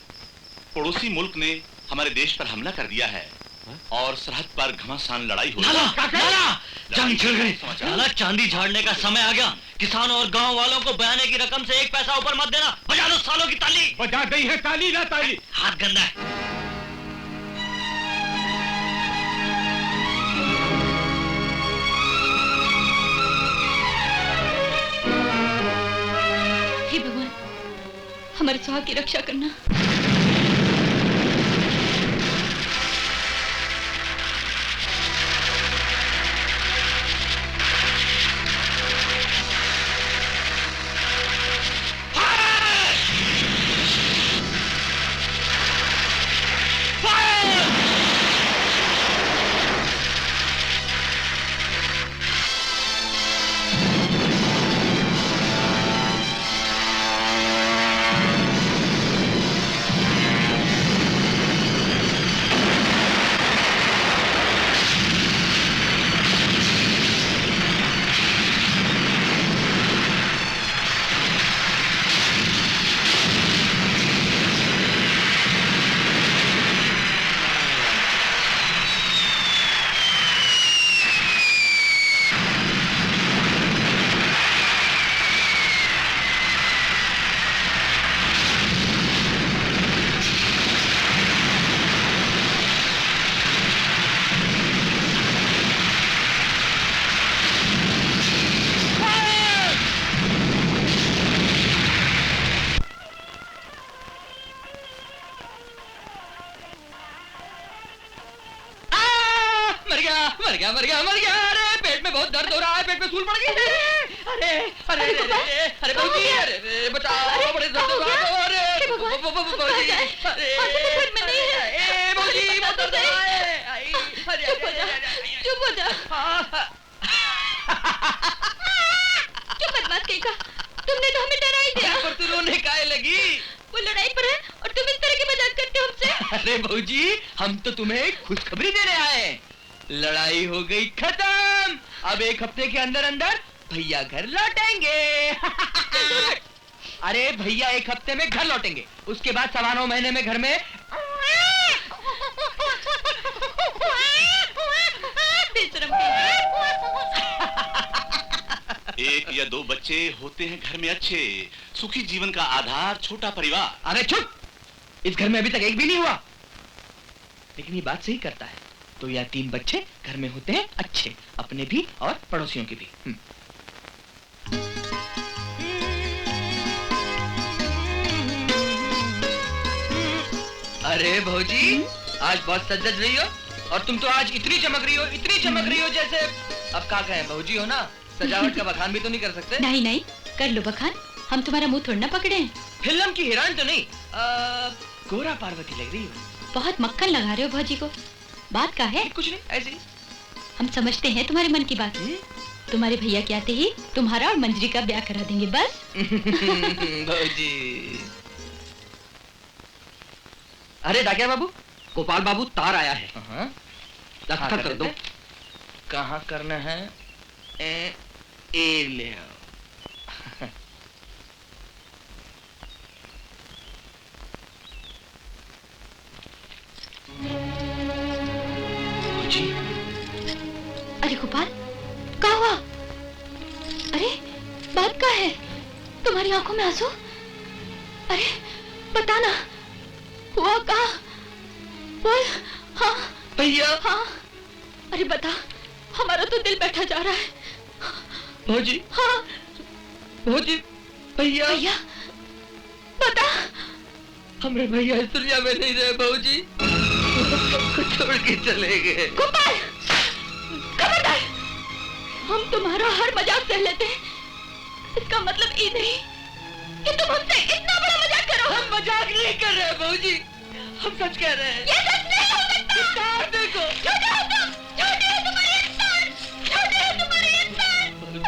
पड़ोसी मुल्क ने हमारे देश पर हमला कर दिया है और सरहद पर घमासान लड़ाई हो रही है। लाला, जंग छिड़ गई। लाला, चांदी झाड़ने का समय आ गया। किसानों और गांव वालों को बयाने की रकम से 1 पैसा ऊपर मत देना। बजा लो सालों की ताली। बजा गई है ताली ना ताली। हाथ गंदा है। हे भगवान, हमारे सुहाग की रक्षा करना। मर गया। अरे पेट में बहुत दर्द हो रहा है, पेट में सूल पड़ गई। अरे अरे अरे बहू जी, अरे बचाओ, बड़े दर्द हो रहा है। अरे बहू जी, बहुत दर्द हो रहा है। चुप हो जा। क्यों बदमाश कहीं का? तुमने तो हमें डरा ही दिया। पर तू रोने काहे लगी? वो लड़ाई पर है और तुम इस तरह की मजाक करते हो हमसे। अरे बहू जी, हम तो तुम्हें खुशखबरी देने आए। लड़ाई हो गई खत्म। अब 1 हफ्ते के अंदर अंदर भैया घर लौटेंगे। अरे भैया 1 हफ्ते में घर लौटेंगे, उसके बाद 9.25 महीने में घर में एक या 2 बच्चे होते हैं घर में अच्छे, सुखी जीवन का आधार छोटा परिवार। अरे चुप, इस घर में अभी तक एक भी नहीं हुआ। लेकिन ये बात सही करता है, 2 या 3 बच्चे घर में होते हैं अच्छे, अपने भी और पड़ोसियों के भी। अरे भौजी, आज बहुत सज रही हो, और तुम तो आज इतनी चमक रही हो जैसे, अब क्या कहें, भौजी हो ना, सजावट का बखान भी तो नहीं कर सकते। नहीं नहीं, कर लो बखान, हम तुम्हारा मुंह थोड़ा ना पकड़े हैं। फिल्म की हीरोइन तो नहीं, गोरा पार्वती लग रही हो। बहुत मक्खन लगा रहे हो भौजी को। बात क्या है? कुछ नहीं, ऐसे ही। हम समझते हैं तुम्हारे मन की बात। तुम्हारे भैया के आते ही तुम्हारा और मंजरी का ब्याह करा देंगे बस। भौजी। अरे डाकिया बाबू, गोपाल बाबू तार आया है। दस्तखत कर दो। कहाँ करना है? ए ले आओ। जी। अरे गोपाल, क्या हुआ? अरे बात क्या है? तुम्हारी आंखों में आंसू? अरे बताना, हुआ क्या? बोल। हाँ भैया। हाँ अरे बता, हमारा तो दिल बैठा जा रहा है। भौजी। हाँ भौजी। भैया। भैया बता। हमारे भैया इस दुनिया में नहीं रहे भौजी, छोड़ के चले गए। गोपाल, खबरदार, हम तुम्हारा हर मजाक सह लेते हैं, इसका मतलब ये नहीं कि तुम हमसे इतना बड़ा मजाक करो। हम मजाक नहीं कर रहे भौजी, हम सच कह रहे हैं। ये सच नहीं हो सकता। देखो, झूठे हो तुम, झूठे।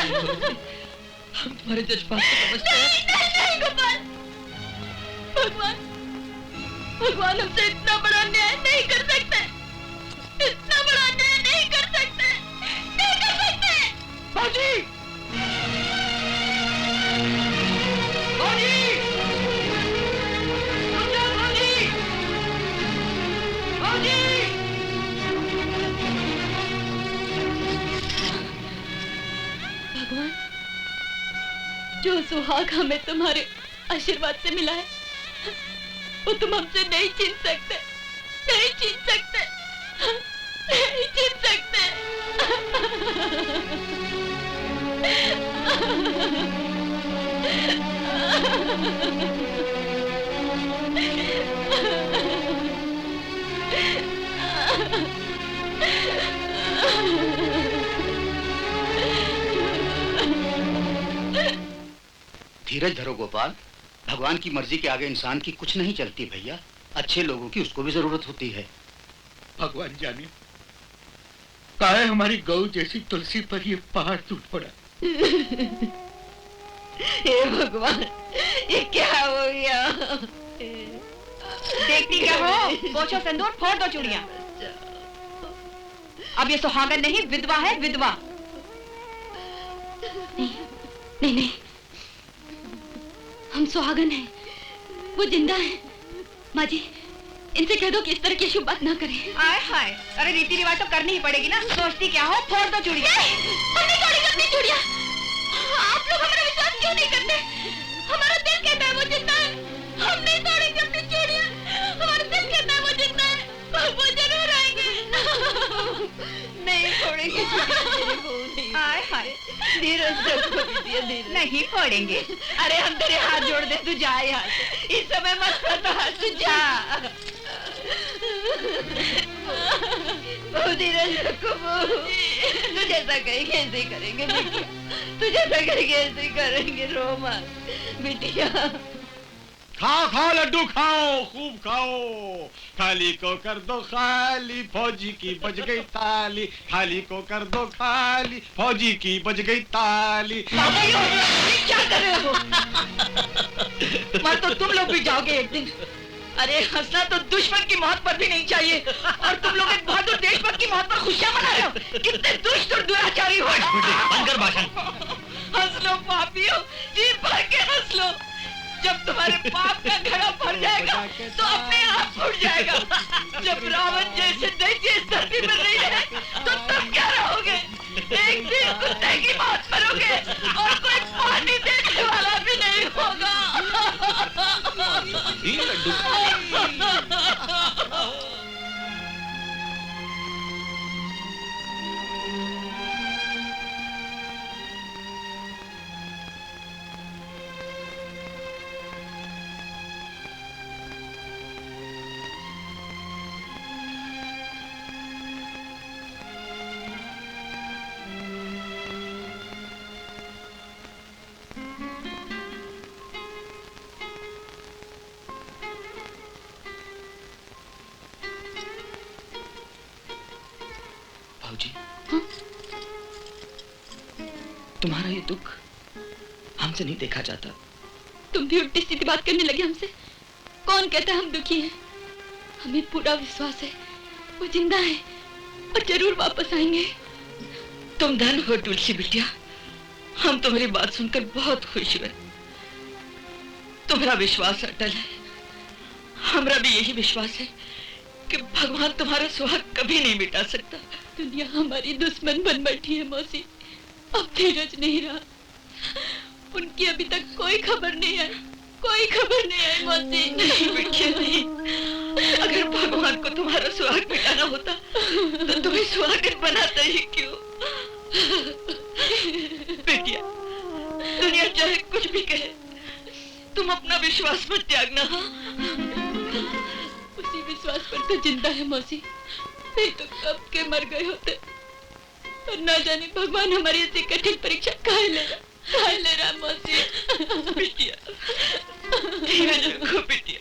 हम तुम्हारे जज्बात को समझते हैं। नहीं गोपाल, भगवान भगवान हमसे इतना बड़ा न्याय नहीं कर सकते, इतना बड़ा न्याय नहीं कर सकते, नहीं कर सकते। बाजी! बाजी! रुक जा बाजी! बाजी! भगवान, जो सुहाग हमें तुम्हारे आशीर्वाद से मिला है वो तुम हमसे नहीं छीन सकते, नहीं छीन सकते, नहीं छीन सकते। धीरज धरो गोपाल, भगवान की मर्जी के आगे इंसान की कुछ नहीं चलती भैया। अच्छे लोगों की उसको भी जरूरत होती है। भगवान जाने काहे हमारी गौ जैसी तुलसी पर ये पहाड़ टूट पड़ा। हे भगवान, ये क्या हो गया? देखती क्या हो? पोछो सिंदूर, फोड़ दो चूड़ियां। अब ये सुहागन नहीं, विधवा है, विधवा। नहीं नहीं, हम सुहागन हैं, वो जिंदा है। माँ जी, इनसे कह दो कि इस तरह की शुभ बात ना करें। आए हाय, अरे रीति रिवाज तो करनी ही पड़ेगी ना। सोचती क्या हो? फोड़ दो चूड़ियां। हमने तोड़ी अपनी चूड़ियां। आप लोग हमारा विश्वास क्यों नहीं करते? हमारा दिल कहता है वो जिंदा है। हम नहीं तोड़ेंगे अपनी चूड़ियां। हमारा दिल कहता है वो जिंदा है, वो जरूर आएंगे। नहीं फोड़ेंगे। आए हाय, धीरज रखो बिटिया, धीरज। नहीं फोड़ेंगे। अरे हम तेरे हाथ जोड़ दे, तू जा यहाँ से। इस समय मत करता, तू जा। बहू धीरज रखो बहू। तू जैसा कहेंगे ऐसे ही करेंगे बिटिया, तू जैसा कहेंगे ऐसे ही करेंगे। रो मत बिटिया। खाओ खाओ लड्डू खाओ, खूब खाओ। थाली को कर दो खाली, फौजी की बज गई ताली। थाली को कर दो खाली, फौजी की बज गई ताली। क्या कर रहे हो? मर तो तुम लोग भी जाओगे एक दिन। अरे हंसना तो दुश्मन की मौत पर भी नहीं चाहिए, और तुम लोग एक बहादुर देशभक्त की मौत पर खुशियां मना रहे हो। कितने दुष्ट और दुराचारी हो। बंद कर भाषण। हंस लो पापियों, जी भर के हंस लो। जब तुम्हारे पाप का घड़ा भर जाएगा तो अपने आप फूट जाएगा। जब रावण जैसे दैत्य इस धरती पर नहीं रहे तो तब क्या रहोगे? एक दिन कुत्ते की मौत मरोगे और कोई पानी देने वाला भी नहीं होगा। भाऊजी, तुम्हारा ये दुख हमसे नहीं देखा जाता। तुम भी उल्टी सीधी बात करने लगे हमसे। कौन कहता है हम दुखी हैं? हमें पूरा विश्वास है वो जिंदा है और जरूर वापस आएंगे। तुम धन हो तुलसी बिटिया, हम तुम्हारी बात सुनकर बहुत खुश हुए। तुम्हारा विश्वास अटल है, हमारा भी यही विश्वास है कि भगवान तुम्हारा सुहाग कभी नहीं मिटा सकता। दुनिया हमारी दुश्मन बन बैठी है मौसी। अब धीरज नहीं रहा। उनकी अभी तक कोई खबर नहीं आई, कोई खबर नहीं आई मौसी। नहीं बिटिया नहीं, अगर भगवान को तुम्हारा सुहाग मिटाना होता तो तुम्हें सुहागिन बनाता ही क्यों? बेटिया, दुनिया चाहे कुछ भी कहे, तुम अपना विश्वास मत त्यागना। उसी विश्वास पर तो जिंदा है मौसी, नहीं तो कब के मर गए होते। और ना जाने भगवान हमारी ऐसी कठिन परीक्षा काहे ले रहा मौसी। बिटिया, धीरज रखो बिटिया।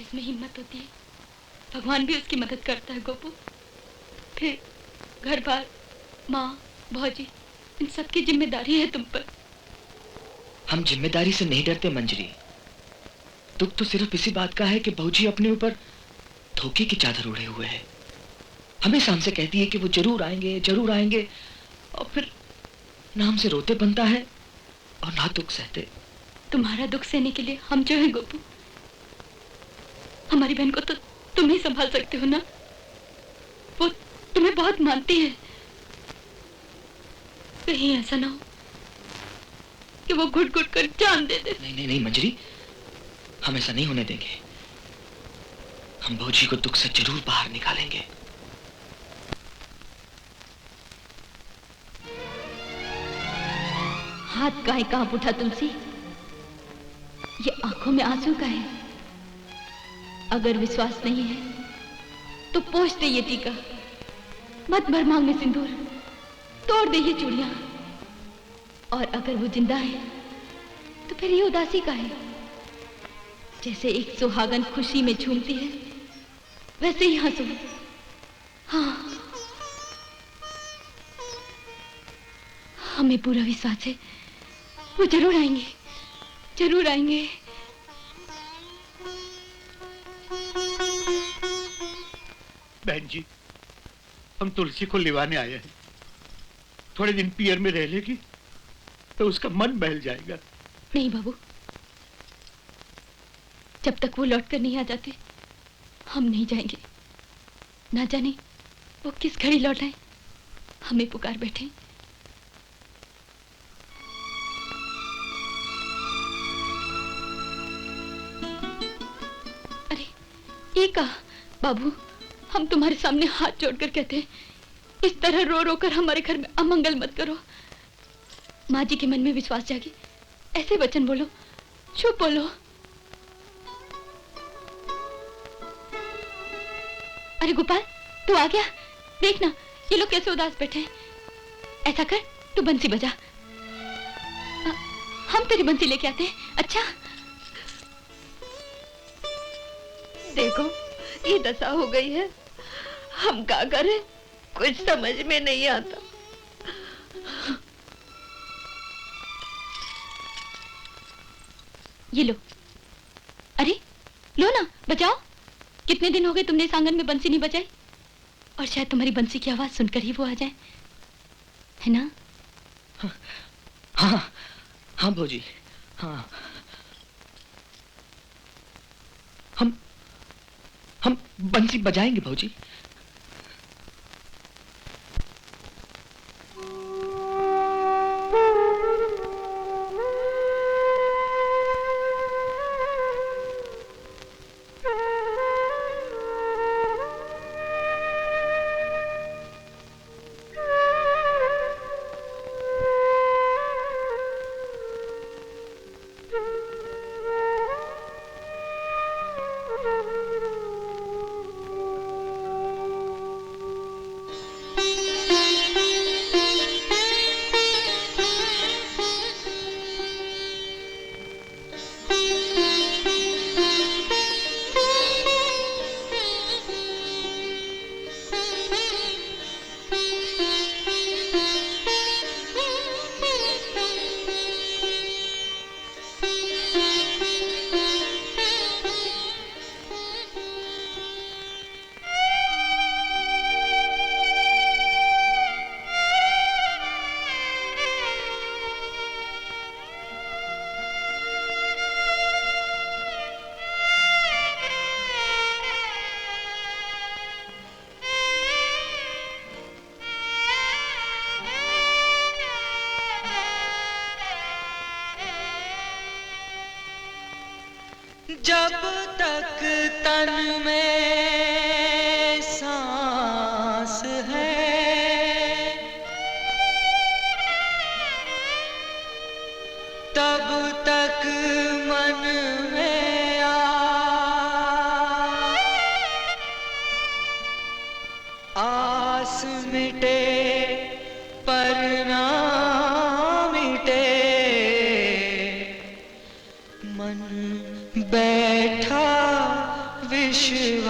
इसमें हिम्मत होती है, भगवान भी उसकी मदद करता है गोपू। घर बार, माँ, भौजी, इन सब की जिम्मेदारी है तुम पर। हम जिम्मेदारी से नहीं डरते मंजरी। दुख तो सिर्फ इसी बात का है कि भौजी अपने ऊपर धोखे की चादर ओढ़े हुए है। हमेशा हमसे कहती है कि वो जरूर आएंगे, और फिर ना हमसे रोते बनता है और ना दुख सहते। तुम्हारा दुख सहने के लिए हम जो है गोपू, हमारी बहन को तो तुम ही संभाल सकते हो ना। वो तुम्हें बहुत मानती है। कहीं ऐसा ना हो कि वो घुट घुट कर जान दे दे। नहीं मंजरी, हम ऐसा नहीं होने देंगे। हम भौजी को दुख से जरूर बाहर निकालेंगे। हाथ काहे कांप उठा तुलसी? ये आंखों में आंसू का है। अगर विश्वास नहीं है तो पोंछ दे ये टीका, मत भर मांग में सिंदूर, तोड़ दे ये चूड़ियां। और अगर वो जिंदा है तो फिर ये उदासी का है। जैसे एक सुहागन खुशी में झूमती है वैसे ही हंसो। हाँ, हमें पूरा विश्वास है वो जरूर आएंगे, जरूर आएंगे। बहन जी, हम तुलसी को लिवाने आए हैं। थोड़े दिन पियर में रह लेगी तो उसका मन बहल जाएगा। नहीं बाबू, जब तक वो लौट कर नहीं आ जाते हम नहीं जाएंगे। ना जाने वो किस घड़ी लौट आए, हमें पुकार बैठे। अरे ये कहा बाबू, हम तुम्हारे सामने हाथ जोड़कर कहते हैं, इस तरह रो रो कर हमारे घर में अमंगल मत करो। माँ जी के मन में विश्वास जागे, ऐसे वचन बोलो, चुप बोलो। अरे गोपाल, तू आ गया? देखना ये लोग कैसे उदास बैठे हैं। ऐसा कर, तू बंसी बजा, हम तेरी बंसी लेके आते हैं। अच्छा, देखो ये दशा हो गई है, हम क्या करें, कुछ समझ में नहीं आता। ये लो। अरे लो ना, बजाओ। कितने दिन हो गए तुमने इस आंगन में बंसी नहीं बजाई, और शायद तुम्हारी बंसी की आवाज सुनकर ही वो आ जाए, है ना? हाँ हाँ भौजी, हाँ। हम बंसी बजाएंगे भौजी। जब तक तन में सांस है तब तक मन में आस मिटे पर ना मिटे मन बैठा विश्वास।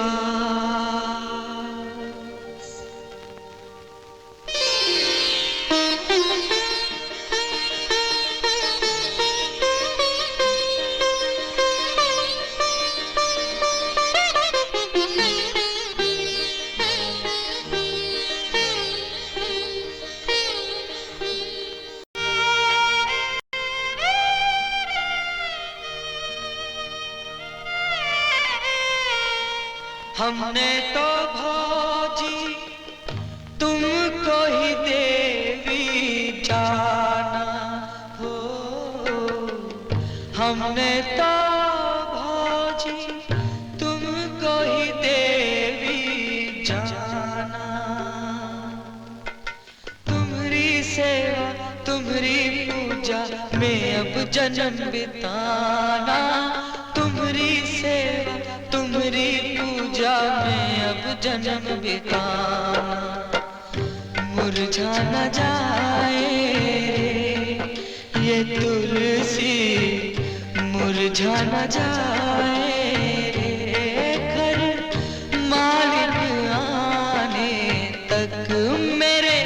हमने तो भौजी तुमको ही देवी जाना हो, हमने तो भौजी तुमको ही देवी जाना। तुम्हारी सेवा तुम्हारी पूजा में अब जन्म बिताना, तुम्हारी सेवा तुम्हारी पूजा में अब जन्म बिताना। मुरझा न जाए ये तुलसी, मुरझा न जाए घर मालिक आने तक, मेरे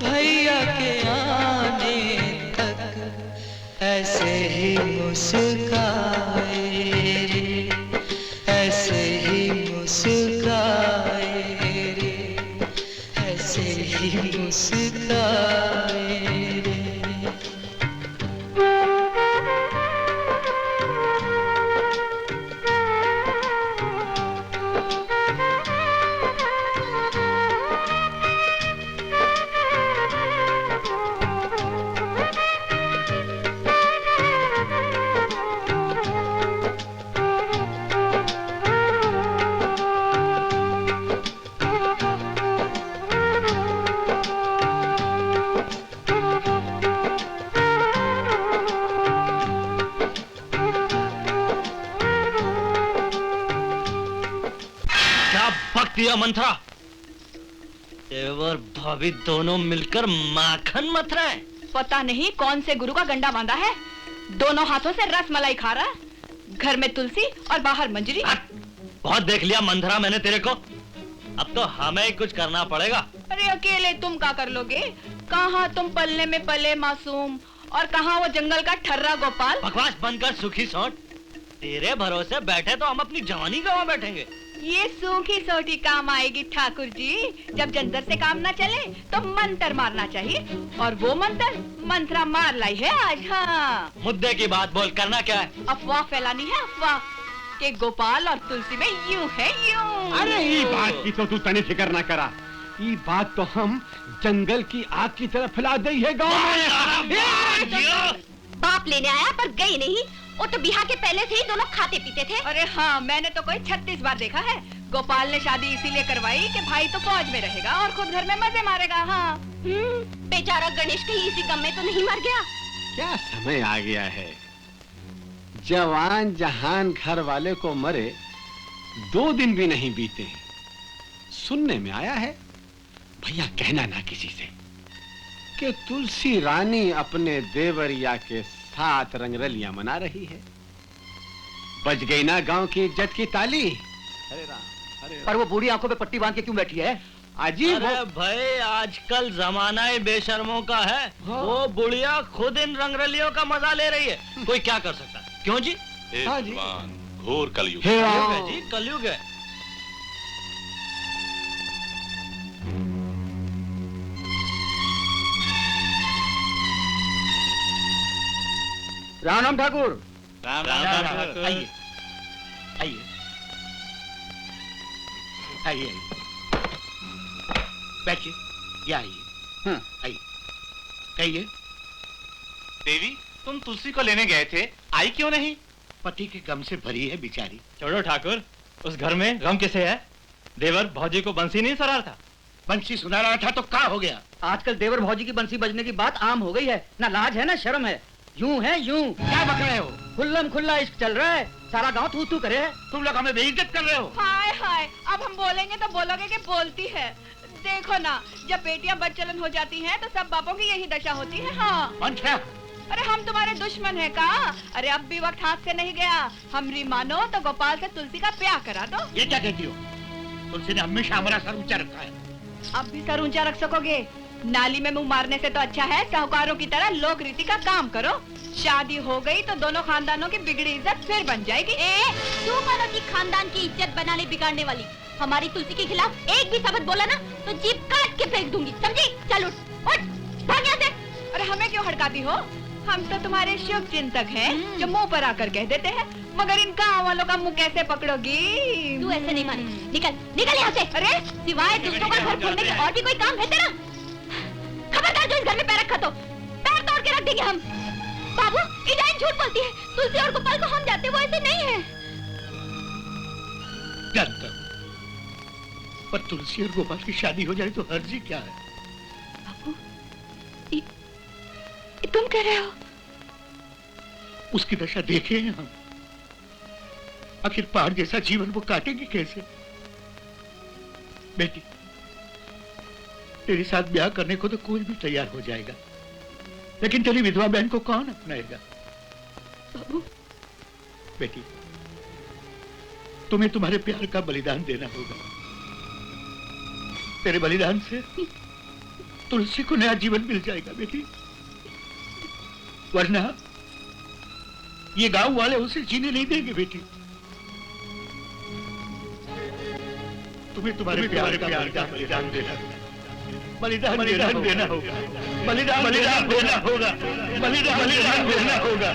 भैया के आने तक ऐसे ही मुस्काए रे, ऐसे ही मुस्काए रे, ऐसे ही मुस्काए रे। दिया मंथरा, देवर भाभी दोनों मिलकर माखन मथ रहे हैं। पता नहीं कौन से गुरु का गंडा बांधा है, दोनों हाथों से रस मलाई खा रहा है। घर में तुलसी और बाहर मंजरी। बहुत देख लिया मंथरा मैंने तेरे को, अब तो हमें ही कुछ करना पड़ेगा। अरे अकेले तुम क्या कर लोगे? कहाँ तुम पलने में पले मासूम और कहाँ वो जंगल का ठर्रा गोपाल। बकवास बनकर सुखी सोट, तेरे भरोसे बैठे तो हम अपनी जवानी गवा बैठेंगे। ये सूखी सोटी काम आएगी ठाकुर जी, जब जंतर से काम ना चले तो मंत्र मारना चाहिए, और वो मंत्र मंत्रा मार लाई है आज। हाँ, मुद्दे की बात बोल, करना क्या है? अफवाह फैलानी है, अफवाह कि गोपाल और तुलसी में यूं है यूं। अरे ये बात की तो तू तनी फिक्र ना करा, ये बात तो हम जंगल की आग की तरह फैला दी है गाँव में। बाप लेने आया पर गई नहीं, वो तो बिहार के पहले से ही दोनों खाते पीते थे। अरे हाँ, मैंने तो कोई 36 बार देखा है। गोपाल ने शादी इसीलिए करवाई कि भाई तो फौज में रहेगा और खुद घर में मजे मारेगा। हाँ, बेचारा गणेश कहीं इसी गम में तो नहीं मर गया? क्या समय आ गया है, जवान जहान घर वाले को मरे 2 दिन भी नहीं बीते। सुनने में आया है, भैया कहना ना किसी से, कि तुलसी रानी अपने देवरिया के साथ रंगरलियां मना रही है। बज गई ना गांव की इज्जत की ताली। अरे राम, अरे पर वो बूढ़ी आंखों पे पट्टी बांध के क्यों बैठी है? अजीब। अरे भाई आजकल जमाना ही बेशर्मों का है। हाँ। वो बुढ़िया खुद इन रंगरलियों का मजा ले रही है, कोई क्या कर सकता है? क्यों जी? हाँ जी, घोर कलयुग है जी, कलयुग है। राम राम ठाकुर। राम राम ठाकुर। आइए आइए आइए, बैठिए, ये आइए। आइए, कहिए। देवी, तुम तुलसी को लेने गए थे, आई क्यों नहीं? पति के गम से भरी है बेचारी। छोड़ो ठाकुर, उस घर में गम किसे है? देवर भौजी को बंसी नहीं सुना रहा था? बंसी सुना रहा था तो क्या हो गया? आजकल देवर भौजी की बंसी बजने की बात आम हो गई है, ना लाज है ना शर्म है। यूं है यूं। क्या बक रहे हो? खुल्लम खुल्ला इश्क चल रहा है, सारा गांव तू तू करे है। तुम लोग हमें बेइज्जत कर रहे हो। हाय हाय, अब हम बोलेंगे तो बोलोगे कि बोलती है। देखो ना, जब बेटियां बदचलन हो जाती हैं तो सब बापों की यही दशा होती है। हाँ, अरे हम तुम्हारे दुश्मन है का? अरे अब भी वक्त हाथ से नहीं गया, हमरी मानो तो गोपाल से तुलसी का ब्याह करा दो। ये क्या कहती हो? तुलसी ने हमेशा हमारा सर ऊंचा रखा है। अब भी सर ऊंचा रख सकोगे? नाली में मुंह मारने से तो अच्छा है साहूकारों की तरह लोक रीति का काम करो। शादी हो गई तो दोनों खानदानों की बिगड़ी इज्जत फिर बन जाएगी। तू मानो की खानदान की इज्जत बनाने बिगाड़ने वाली हमारी तुलसी के खिलाफ एक भी शब्द बोला ना तो जीभ काट के फेंक दूंगी, समझी? चल उठ, उठ, भाग यहाँ से। अरे हमें क्यों हड़काती हो? हम तो तुम्हारे शुभ चिंतक हैं, जो मुंह पर आकर कह देते हैं, मगर इन गाँव वालों का मुंह कैसे पकड़ोगी? तू ऐसे नहीं माने। निकल निकल यहाँ से। अरे सिवाय दूसरों का घर खोलने के और भी कोई काम है तेरा? खबरदार जो इस घर में पैर रखा तो पैर तोड़ के रख देंगे हम। बाबू इडाइन झूठ बोलती है। तुलसी और गोपाल को हम जाते, वो ऐसे नहीं है। जानता हूं, पर तुलसी और गोपाल की शादी हो जाए तो हर्जी क्या है? बाबू तुम कह रहे हो? उसकी दशा देखे हैं हम। आखिर पहाड़ जैसा जीवन वो काटेंगे कैसे? बेटी, तेरे साथ ब्याह करने को तो कोई भी तैयार हो जाएगा, लेकिन तेरी विधवा बहन को कौन अपनाएगा? बाबू बेटी, तुम्हें तुम्हारे प्यार का बलिदान देना होगा। तेरे बलिदान से तुलसी को नया जीवन मिल जाएगा बेटी, वरना ये गांव वाले उसे जीने नहीं देंगे बेटी। तुम्हें तुम्हारे प्यार का बलिदान देना होगा, बलिदान देना होगा, बलिदान देना होगा, बलिदान देना होगा।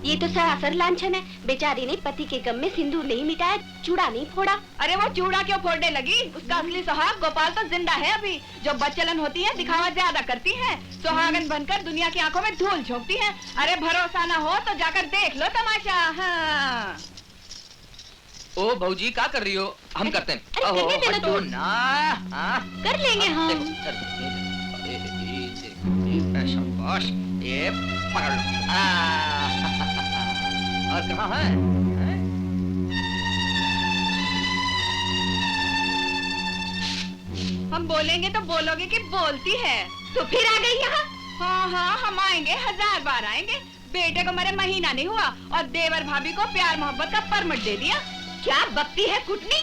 ये तो सरासर लांछन है। बेचारी ने पति के गम में सिंदूर नहीं मिटाया, चूड़ा नहीं फोड़ा। अरे वो चूड़ा क्यों फोड़ने लगी? उसका असली सुहाग गोपाल तो जिंदा है अभी। जो बच्चलन होती है दिखावा ज्यादा करती है, सुहागन बनकर दुनिया की आंखों में धूल झोंकती है। अरे भरोसा ना हो तो जाकर देख लो तमाशा। हाँ। ओ भौजी क्या कर रही हो? हम करते हैं। अरे करने देना तू। ना हाँ कर लेंगे हम। शाबाश, ये पकड़ लो। और कहाँ है? हम बोलेंगे तो बोलोगे कि बोलती है। तो फिर आ गई यहाँ? हाँ हाँ, हम आएंगे, 1000 बार आएंगे। बेटे को मेरे महीना नहीं हुआ और देवर भाभी को प्यार मोहब्बत का परमिट दे दिया। क्या बकती है कुटनी?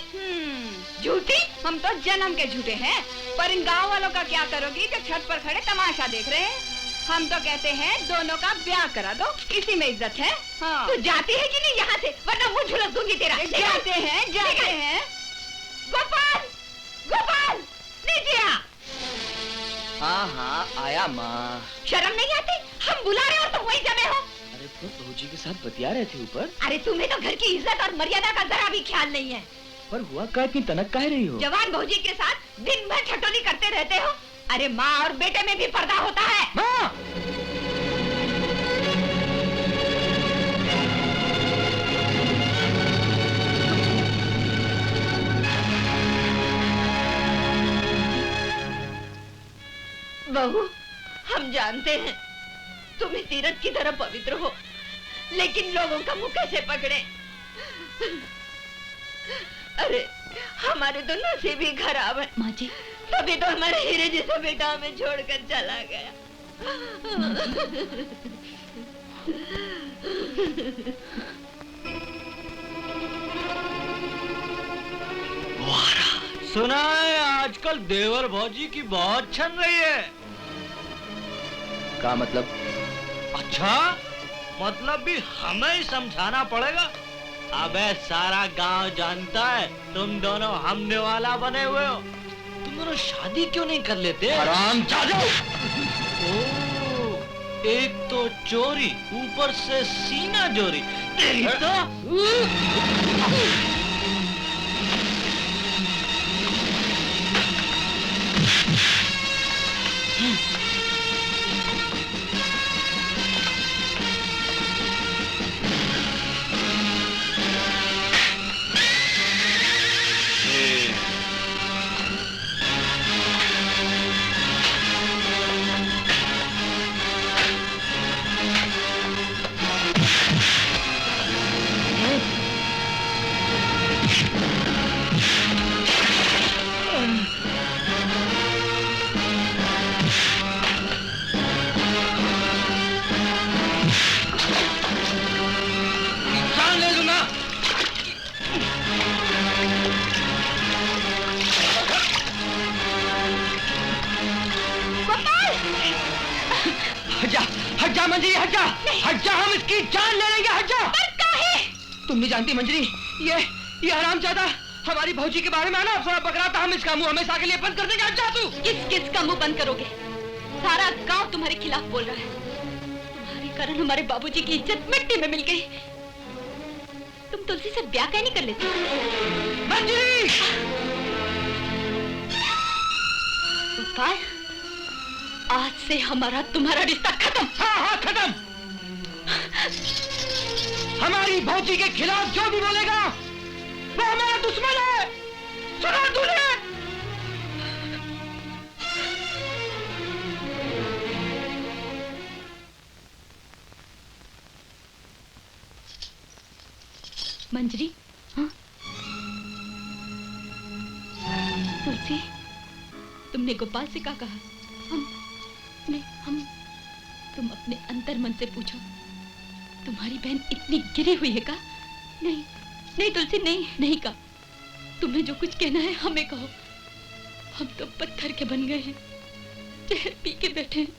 झूठी? हम तो जन्म के झूठे हैं। पर इन गांव वालों का क्या करोगी जो छत पर खड़े तमाशा देख रहे हैं? हम तो कहते हैं दोनों का ब्याह करा दो, इसी में इज्जत है। हाँ। तू जाती है कि नहीं यहाँ से, वरना मुंह झुलस दूंगी तेरा। जाते हैं। गोपाल, गोपाल, नीचे आ। हाँ हाँ आया माँ। शर्म नहीं आती? हम बुला रहे और तुम वहीं जमे हो। अरे तो बहूजी के साथ बतिया रहे थे ऊपर। अरे तुम्हें तो घर की इज्जत और मर्यादा का जरा भी ख्याल नहीं है। पर हुआ क्या, इतनी तनक काहे रही हो? जवान भौजी के साथ दिन भर ठटोली करते रहते हो। अरे माँ और बेटे में भी पर्दा होता है। माँ! बहू, हम जानते हैं तुम इस तीरथ की तरह पवित्र हो, लेकिन लोगों का मुंह कैसे पकड़े? अरे हमारे तो नसीब भी खराब है। माँ जी, तभी तो हमारे हीरे जैसा बेटा हमें छोड़कर चला गया। सुना है आजकल देवर भौजी की बहुत छन रही है। क्या मतलब? अच्छा, मतलब भी हमें ही समझाना पड़ेगा। अबे सारा गांव जानता है तुम दोनों हमने वाला बने हुए हो। तुम दोनों शादी क्यों नहीं कर लेते? हरामजादे! ओह, एक तो चोरी, ऊपर से सीना जोरी। तेरी तो मंजरी, हट जा, हम इसकी जान ले लेंगे, हट जा। पर काहे? तुम नहीं जानती मंजरी, ये हरामजादा हमारी भौजी के बारे में ना अफसरा पकड़ा था, हम इसका मुंह हमेशा के लिए बंद कर देंगे। अच्छा तू किस का मुंह बंद करोगे? सारा गांव तुम्हारे खिलाफ बोल रहा है। तुम्हारे कारण हमारे बाबूजी की इज्जत मिट्टी में मिल गई। तुम तुलसी से ब्याह क्यों नहीं कर लेते? मंजरी! गोपाल, आज से हमारा तुम्हारा रिश्ता खत्म। हाँ, खत्म। हमारी भौजी के खिलाफ जो भी बोलेगा वो हमारा दुश्मन है। सुना तूने? मंजरी, हाँ? तुलसी, तुमने गोपाल से क्या कहा? हम तुम अपने अंतर मन से पूछो। तुम्हारी बहन इतनी गिरी हुई है का? नहीं तुलसी, नहीं कहा। तुम्हें जो कुछ कहना है हमें कहो। हम तो पत्थर के बन गए हैं, जहर पी के बैठे हैं।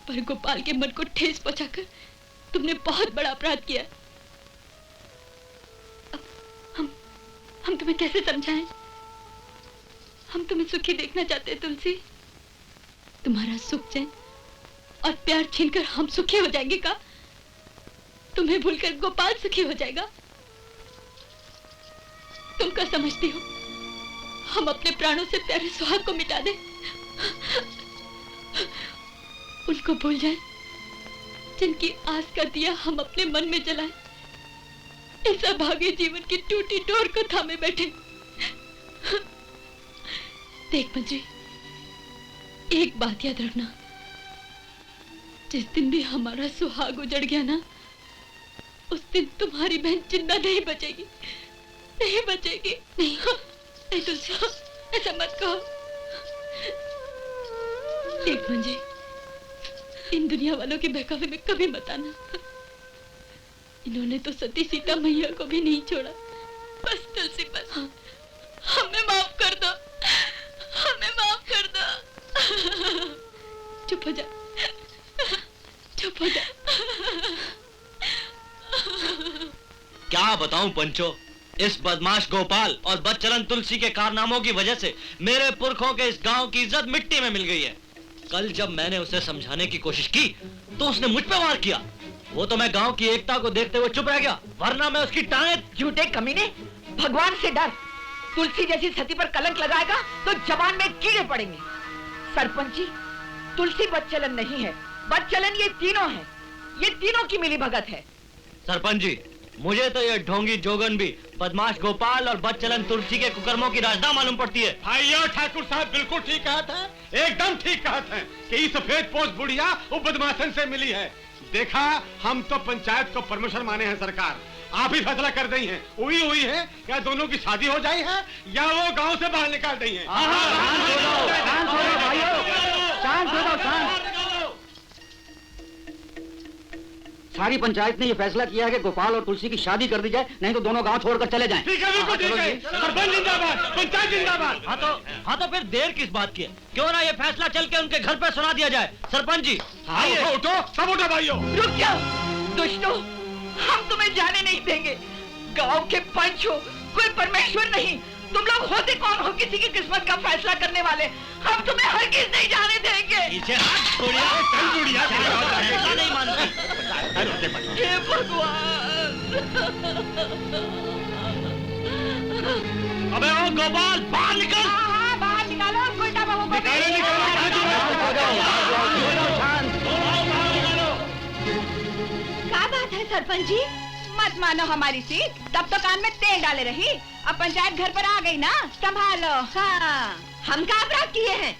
पर गोपाल के मन को ठेस पहुंचाकर तुमने बहुत बड़ा अपराध किया। अब हम तुम्हें कैसे समझाएं? हम तुम्हें सुखी देखना चाहते हैं तुलसी। तुम्हारा सुख चैन और प्यार छीनकर हम सुखी हो जाएंगे का? तुम्हें भूलकर गोपाल सुखी हो जाएगा? तुम क्या समझती हो हम अपने प्राणों से प्यारे सुहाग को मिटा दें? उनको भूल जाएं जिनकी आस का दिया हम अपने मन में जलाएं। इस अभागे जीवन की टूटी डोर को थामे बैठे। देख मंजरी, एक बात याद रखना, जिस दिन भी हमारा सुहाग उजड़ गया ना, उस दिन तुम्हारी बहन जिंदा नहीं बचेगी। नहीं तुलसी, ऐसा मत कहो। देख मंजरी, इन दुनिया वालों के बहकावे में कभी मत आना। इन्होंने तो सती सीता मैया को भी नहीं छोड़ा। बस तुलसी, बस हमें माफ कर दो, हमें माफ कर दो। चुप हो जा, चुप हो जा। क्या बताऊं पंचो, इस बदमाश गोपाल और बदचलन तुलसी के कारनामों की वजह से मेरे पुरखों के इस गांव की इज्जत मिट्टी में मिल गई है। कल जब मैंने उसे समझाने की कोशिश की तो उसने मुझ पे वार किया। वो तो मैं गांव की एकता को देखते हुए चुप रह गया, वरना मैं उसकी टांगें। झूठे कमीने, भगवान से डर। तुलसी जैसी सती पर कलंक लगाएगा तो जबान में कीड़े पड़ेंगे। सरपंच जी, तुलसी बदचलन नहीं है, बदचलन ये तीनों है। ये तीनों की मिली भगत है। सरपंच जी, मुझे तो ये ढोंगी जोगन भी बदमाश गोपाल और बदचलन तुलसी के कुकर्मों की राजदा मालूम पड़ती है। भाइयों, ठाकुर साहब बिल्कुल ठीक कहा था, एकदम ठीक कहा था कि ये सफेद पोस्ट बुढ़िया वो बदमाशन से मिली है। देखा, हम तो पंचायत को परमिशन माने हैं सरकार, आप ही फैसला कर दी हैं। हुई है या दोनों की शादी हो जाई है या वो गांव से बाहर निकाल दी है। सारी पंचायत ने ये फैसला किया है कि गोपाल और तुलसी की शादी कर दी जाए, नहीं तो दोनों गांव छोड़कर चले जाएं। ठीक है, बिल्कुल ठीक है। सरपंच जिंदाबाद, पंचायत जिंदाबाद। हाँ तो फिर देर किस बात की है? क्यों ना ये फैसला चल के उनके घर पे सुना दिया जाए। सरपंच जी, उठो, सब उठो भाइयों। रुक जाओ दुष्टों, हम तुम्हें जाने नहीं देंगे। गांव के पंच हो, कोई परमेश्वर नहीं। तुम लोग होते कौन हो किसी की किस्मत का फैसला करने वाले? हम तुम्हें हरगिज़ नहीं जाने देंगे। नहीं मानती। हे भगवान। अबे ओ गोपाल, बाहर निकल। हाँ, बाहर निकालो उल्टा बहू को। क्या बात है सरपंच जी? मत मानो हमारी सीख, तब तो कान में तेल डाले रही। अब पंचायत घर पर आ गई ना, संभालो। हाँ, हम क्या अपराध किए हैं?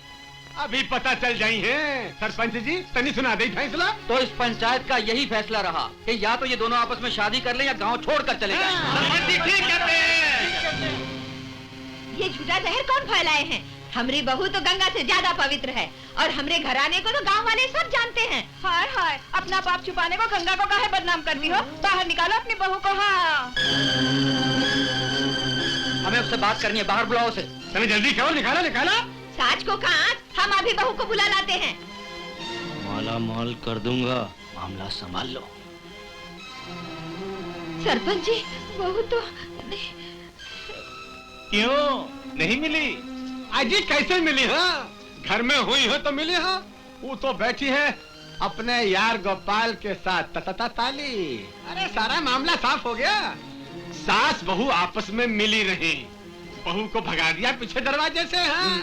अभी पता चल जाई है सरपंच जी, तनी सुना दे फैसला। तो इस पंचायत का यही फैसला रहा कि या तो ये दोनों आपस में शादी कर लें या गांव छोड़कर चले जाएं। सरपंच जी ठीक कहते हैं। ये झूठा जहर कौन फैलाए हैं? हमारी बहू तो गंगा से ज्यादा पवित्र है और हमरे घराने को तो गांव वाले सब जानते हैं। हाय हाय, अपना पाप छुपाने को गंगा को काहे बदनाम करती हो? बाहर निकालो अपनी बहू को। हाँ, हमें उससे बात करनी है, बाहर बुलाओ उसे। चलो जल्दी करो, निकाला। साज को कहाँ, हम अभी बहू को बुला लाते हैं। माला माल कर दूंगा, मामला संभाल लो। सरपंच जी, बहू तो नहीं। क्यों नहीं मिली? अजी कैसे मिली? हाँ, घर में हुई हो तो मिली। हाँ, वो तो बैठी है अपने यार गोपाल के साथ ताली। अरे सारा मामला साफ हो गया। सास बहू आपस में मिली रही, बहू को भगा दिया पीछे दरवाजे से। हाँ,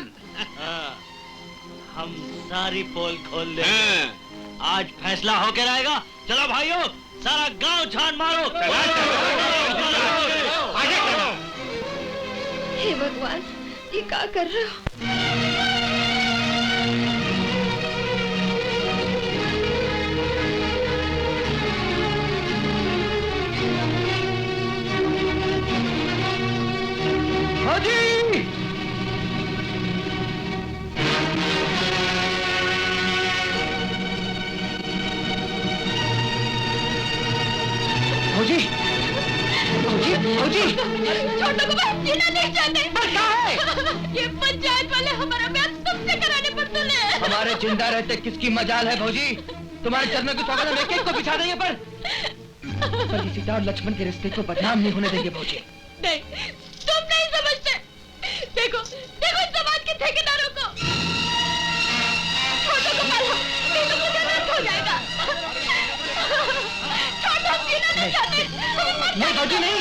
हम सारी पोल खोल दे। आज फैसला होके रहेगा। चलो भाइयों, सारा गांव छान मारो। हे भगवान, ये क्या कर रहे हो? हाजी! भौजी, भौजी, भौजी! छोटू को हम जीना नहीं चाहते। क्या है? ये पंचायत वाले हमारा ब्याह तुमसे कराने पर तुले। हमारे जिंदा रहते किसकी मजाल है भौजी? तुम्हारे चरणों की सौगंध हम एक-एक को बिछा देंगे पर सीता और लक्ष्मण के रिश्ते को बदनाम नहीं होने देंगे भौजी। नहीं, तुम नहीं समझते। देखो, देखो इस समाज के ठेकेदारों को। छोटू को पालो, नहीं तो मुझे नष्ट हो जाएगा। छोटू हम जीना नहीं चाहते। नहीं भौजी नहीं।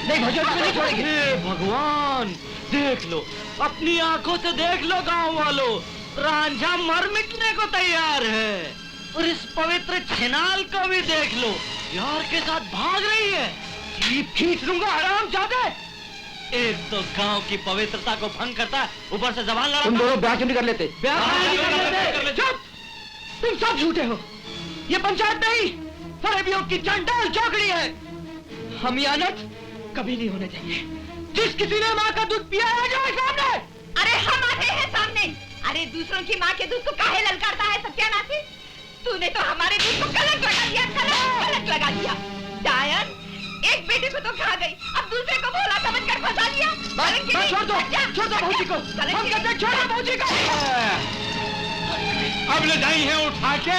नहीं भौजी, हम नहीं छोड़ेंगे। हे भगवान, देख लो, अपनी आंखों से देख लो गांव वालों, रांझा मर मिटने को तैयार है। और इस पवित्र छिनाल को भी देख लो, यार के साथ भाग रही है। जीप खींच लूंगा हरामजादे। एक तो गांव की पवित्रता को भंग करता है, ऊपर से जबान लड़ा। तुम दोनों ब्याह क्यों नहीं कर लेते? चुप! तुम सब झूठे हो। ये पंचायत नहीं, फरेबियों की चंडाल चौकड़ी है। हम ये अनर्थ कभी नहीं होने देंगे। जिस किसी ने माँ का दूध पिया है, जाए सामने। अरे हम आते हैं सामने। अरे दूसरों की माँ के दूध को काहे ललकारता है सत्यानाशी? तूने तो हमारे दूध को कलंक लगा दिया, कलंक लगा दिया। डायन, एक बेटे को तो खा गई, अब दूसरे को भोला समझकर फंसा लिया। छोड़ दो भौजी को। हम कहते हैं छोड़ो भौजी को। अब ले जाई है उठा के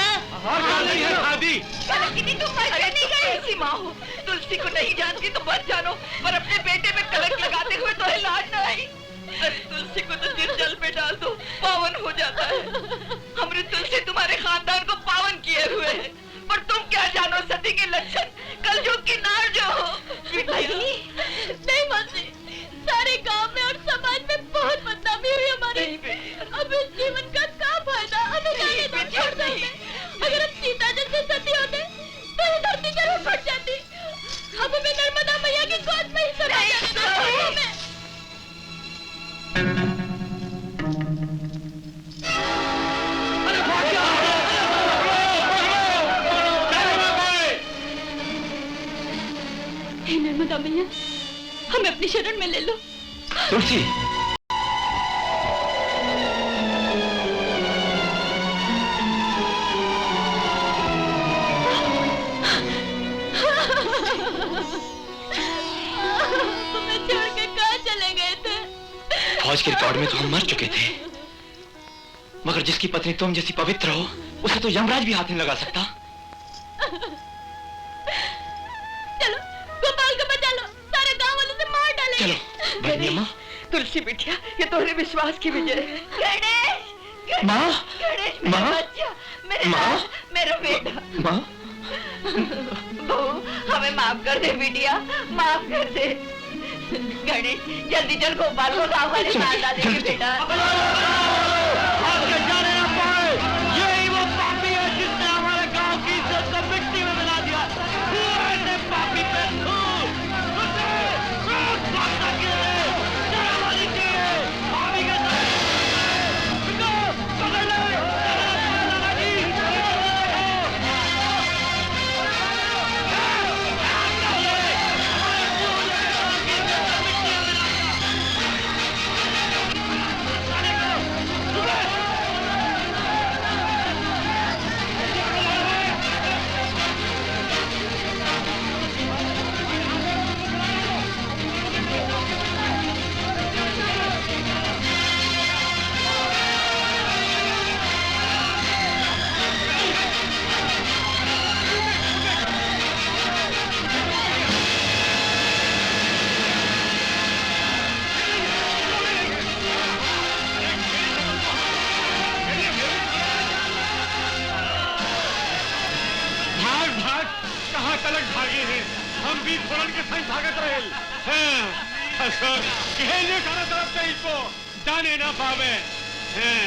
और कर दी है शादी। कलंकिनी तुम मर के नहीं गई। ऐसी माँ हो, तुलसी को नहीं जानती तो मत जानो, पर अपने बेटे में कलंक लगाते हुए तो लाज न आई। अरे तुलसी को तो निर्जल में डाल दो, पावन हो जाता है। हमने तुलसी तुम्हारे खानदान को पावन किए हुए है, पर तुम क्या जानो सती के लक्षण, कलयुग की नार जो हो। नहीं मानती, सारे गांव में और समाज में बहुत बदनामी हुई हमारी। अब इस जीवन का क्या फायदा? हमें जाने दो, छोड़ दो हमें। अगर हम सीता जैसे सती होते तो ये धरती जरूर फट जाती। अब हमें नर्मदा मैया की गोद में ही समा जाने दो हमें। हे नर्मदा मैया, हमें अपनी शरण में ले लो। तुलसी, तुम्हें छोड़ के कहाँ चले गए थे? फौज के रिकॉर्ड में तो हम मर चुके थे, मगर जिसकी पत्नी तुम जैसी पवित्र हो, उसे तो यमराज भी हाथ नहीं लगा सकता। चलो, गोपाल को बचा लो, सारे गांव वालों से मार डालेंगे। चलो बहनी अम्मा। तुलसी बिटिया, ये तुम्हारे विश्वास की विजय है। गणेश, माँ, गणेश माँ, मेरा बच्चा, मेरा माँ, मेरा बेटा। माँ, बहू हमें माफ कर दे बिटिया, माफ कर दे। गणेश जल्दी चल, गोपाल को गाँव वाले मार डालेंगे बेटा। यही वो पापी है जिसने हमारे गांव की इज्जत को मिट्टी में मिला दिया। ऐसे पापी पे थू, उसे फांसा गिरे, जलावाली गिरे, पापी के साथ इनको पकड़ ले, हम भी फोरन के संग भागत रहे हैं सर कहने का तरफ से इसको जाने ना पावे हैं।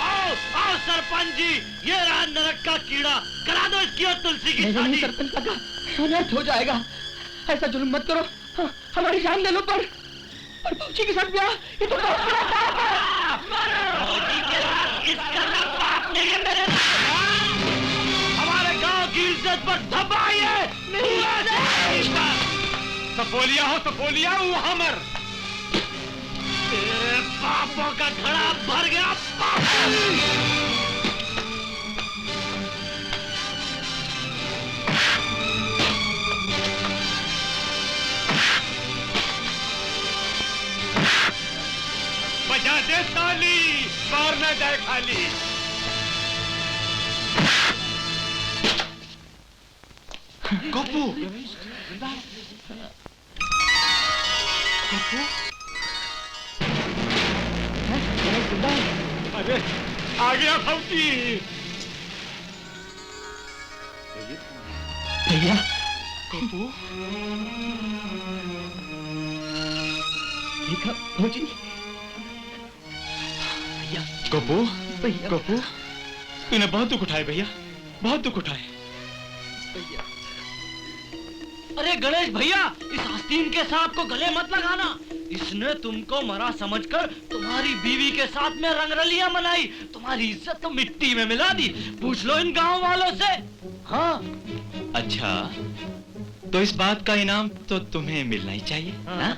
आओ आओ सरपंच जी, ये रहा नरक का कीड़ा, करा दो इसकी और तुलसी की शादी। सरपंच काका, अनर्थ हो जाएगा, ऐसा जुल्म मत करो, हमारी जान ले लो। पर फौजी के साथ ब्याह, ये तो बहुत बड़ा पाप है। फौजी के साथ इसका ना पाप नहीं है मेरे, हमारे गांव की इज्जत पर धब्बाई है। सफोलिया हो सफोलिया, वो हमर तेरे पापों का घड़ा भर गया। बजा दे ताली, मार न जाए खाली। गोपू, अरे आ गया फौजी। भैया गोपू, देखा फौजी। भैया गोपू, भैया गोपू, तूने बहुत दुख उठाए भैया, बहुत दुख उठाए। अरे गणेश भैया, इस आस्तीन के सांप को गले मत लगाना, इसने तुमको मरा समझकर तुम्हारी बीवी के साथ में रंगरलियां मनाई, तुम्हारी इज्जत तो मिट्टी में मिला दी। पूछ लो इन गांव वालों से। हाँ अच्छा, तो इस बात का इनाम तो तुम्हें मिलना ही चाहिए। हाँ?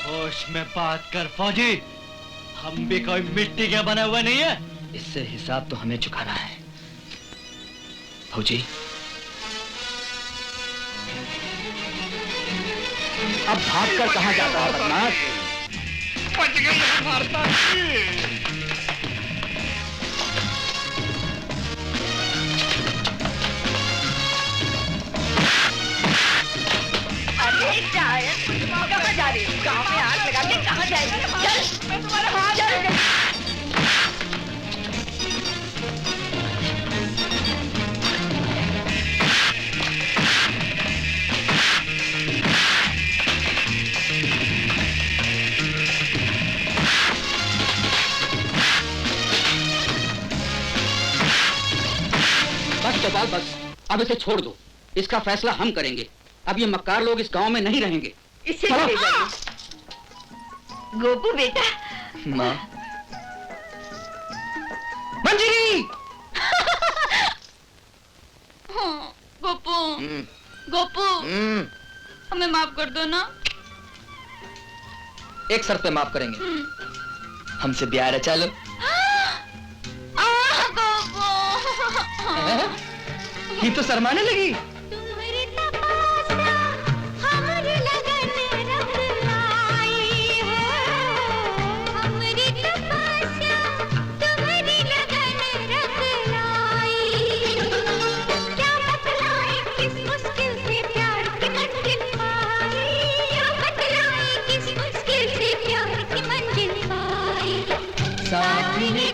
होश में बात कर फौजी, हम भी कोई मिट्टी के बने हुए नहीं है। इससे हिसाब तो हमें चुकाना है। फौजी, अब भागकर कहाँ जाता है बदमाश? बच गई मारता। अरे कहाँ जा रही है? गाँव में आग लगा के कहाँ जाएगी? चल, मैं तुम्हारा हाथ जोड़ूंगी। बस चौपाल बस, अब इसे छोड़ दो, इसका फैसला हम करेंगे। अब ये मक्कार लोग इस गांव में नहीं रहेंगे। इसे ले जाइए। गोपू बेटा। माँ, मंजरी। हाँ, गोपू गोपू, हमें माफ कर दो ना। एक शर्त पे माफ करेंगे, हमसे ब्याह रचा लो। ये तो शर्माने लगी। साथ में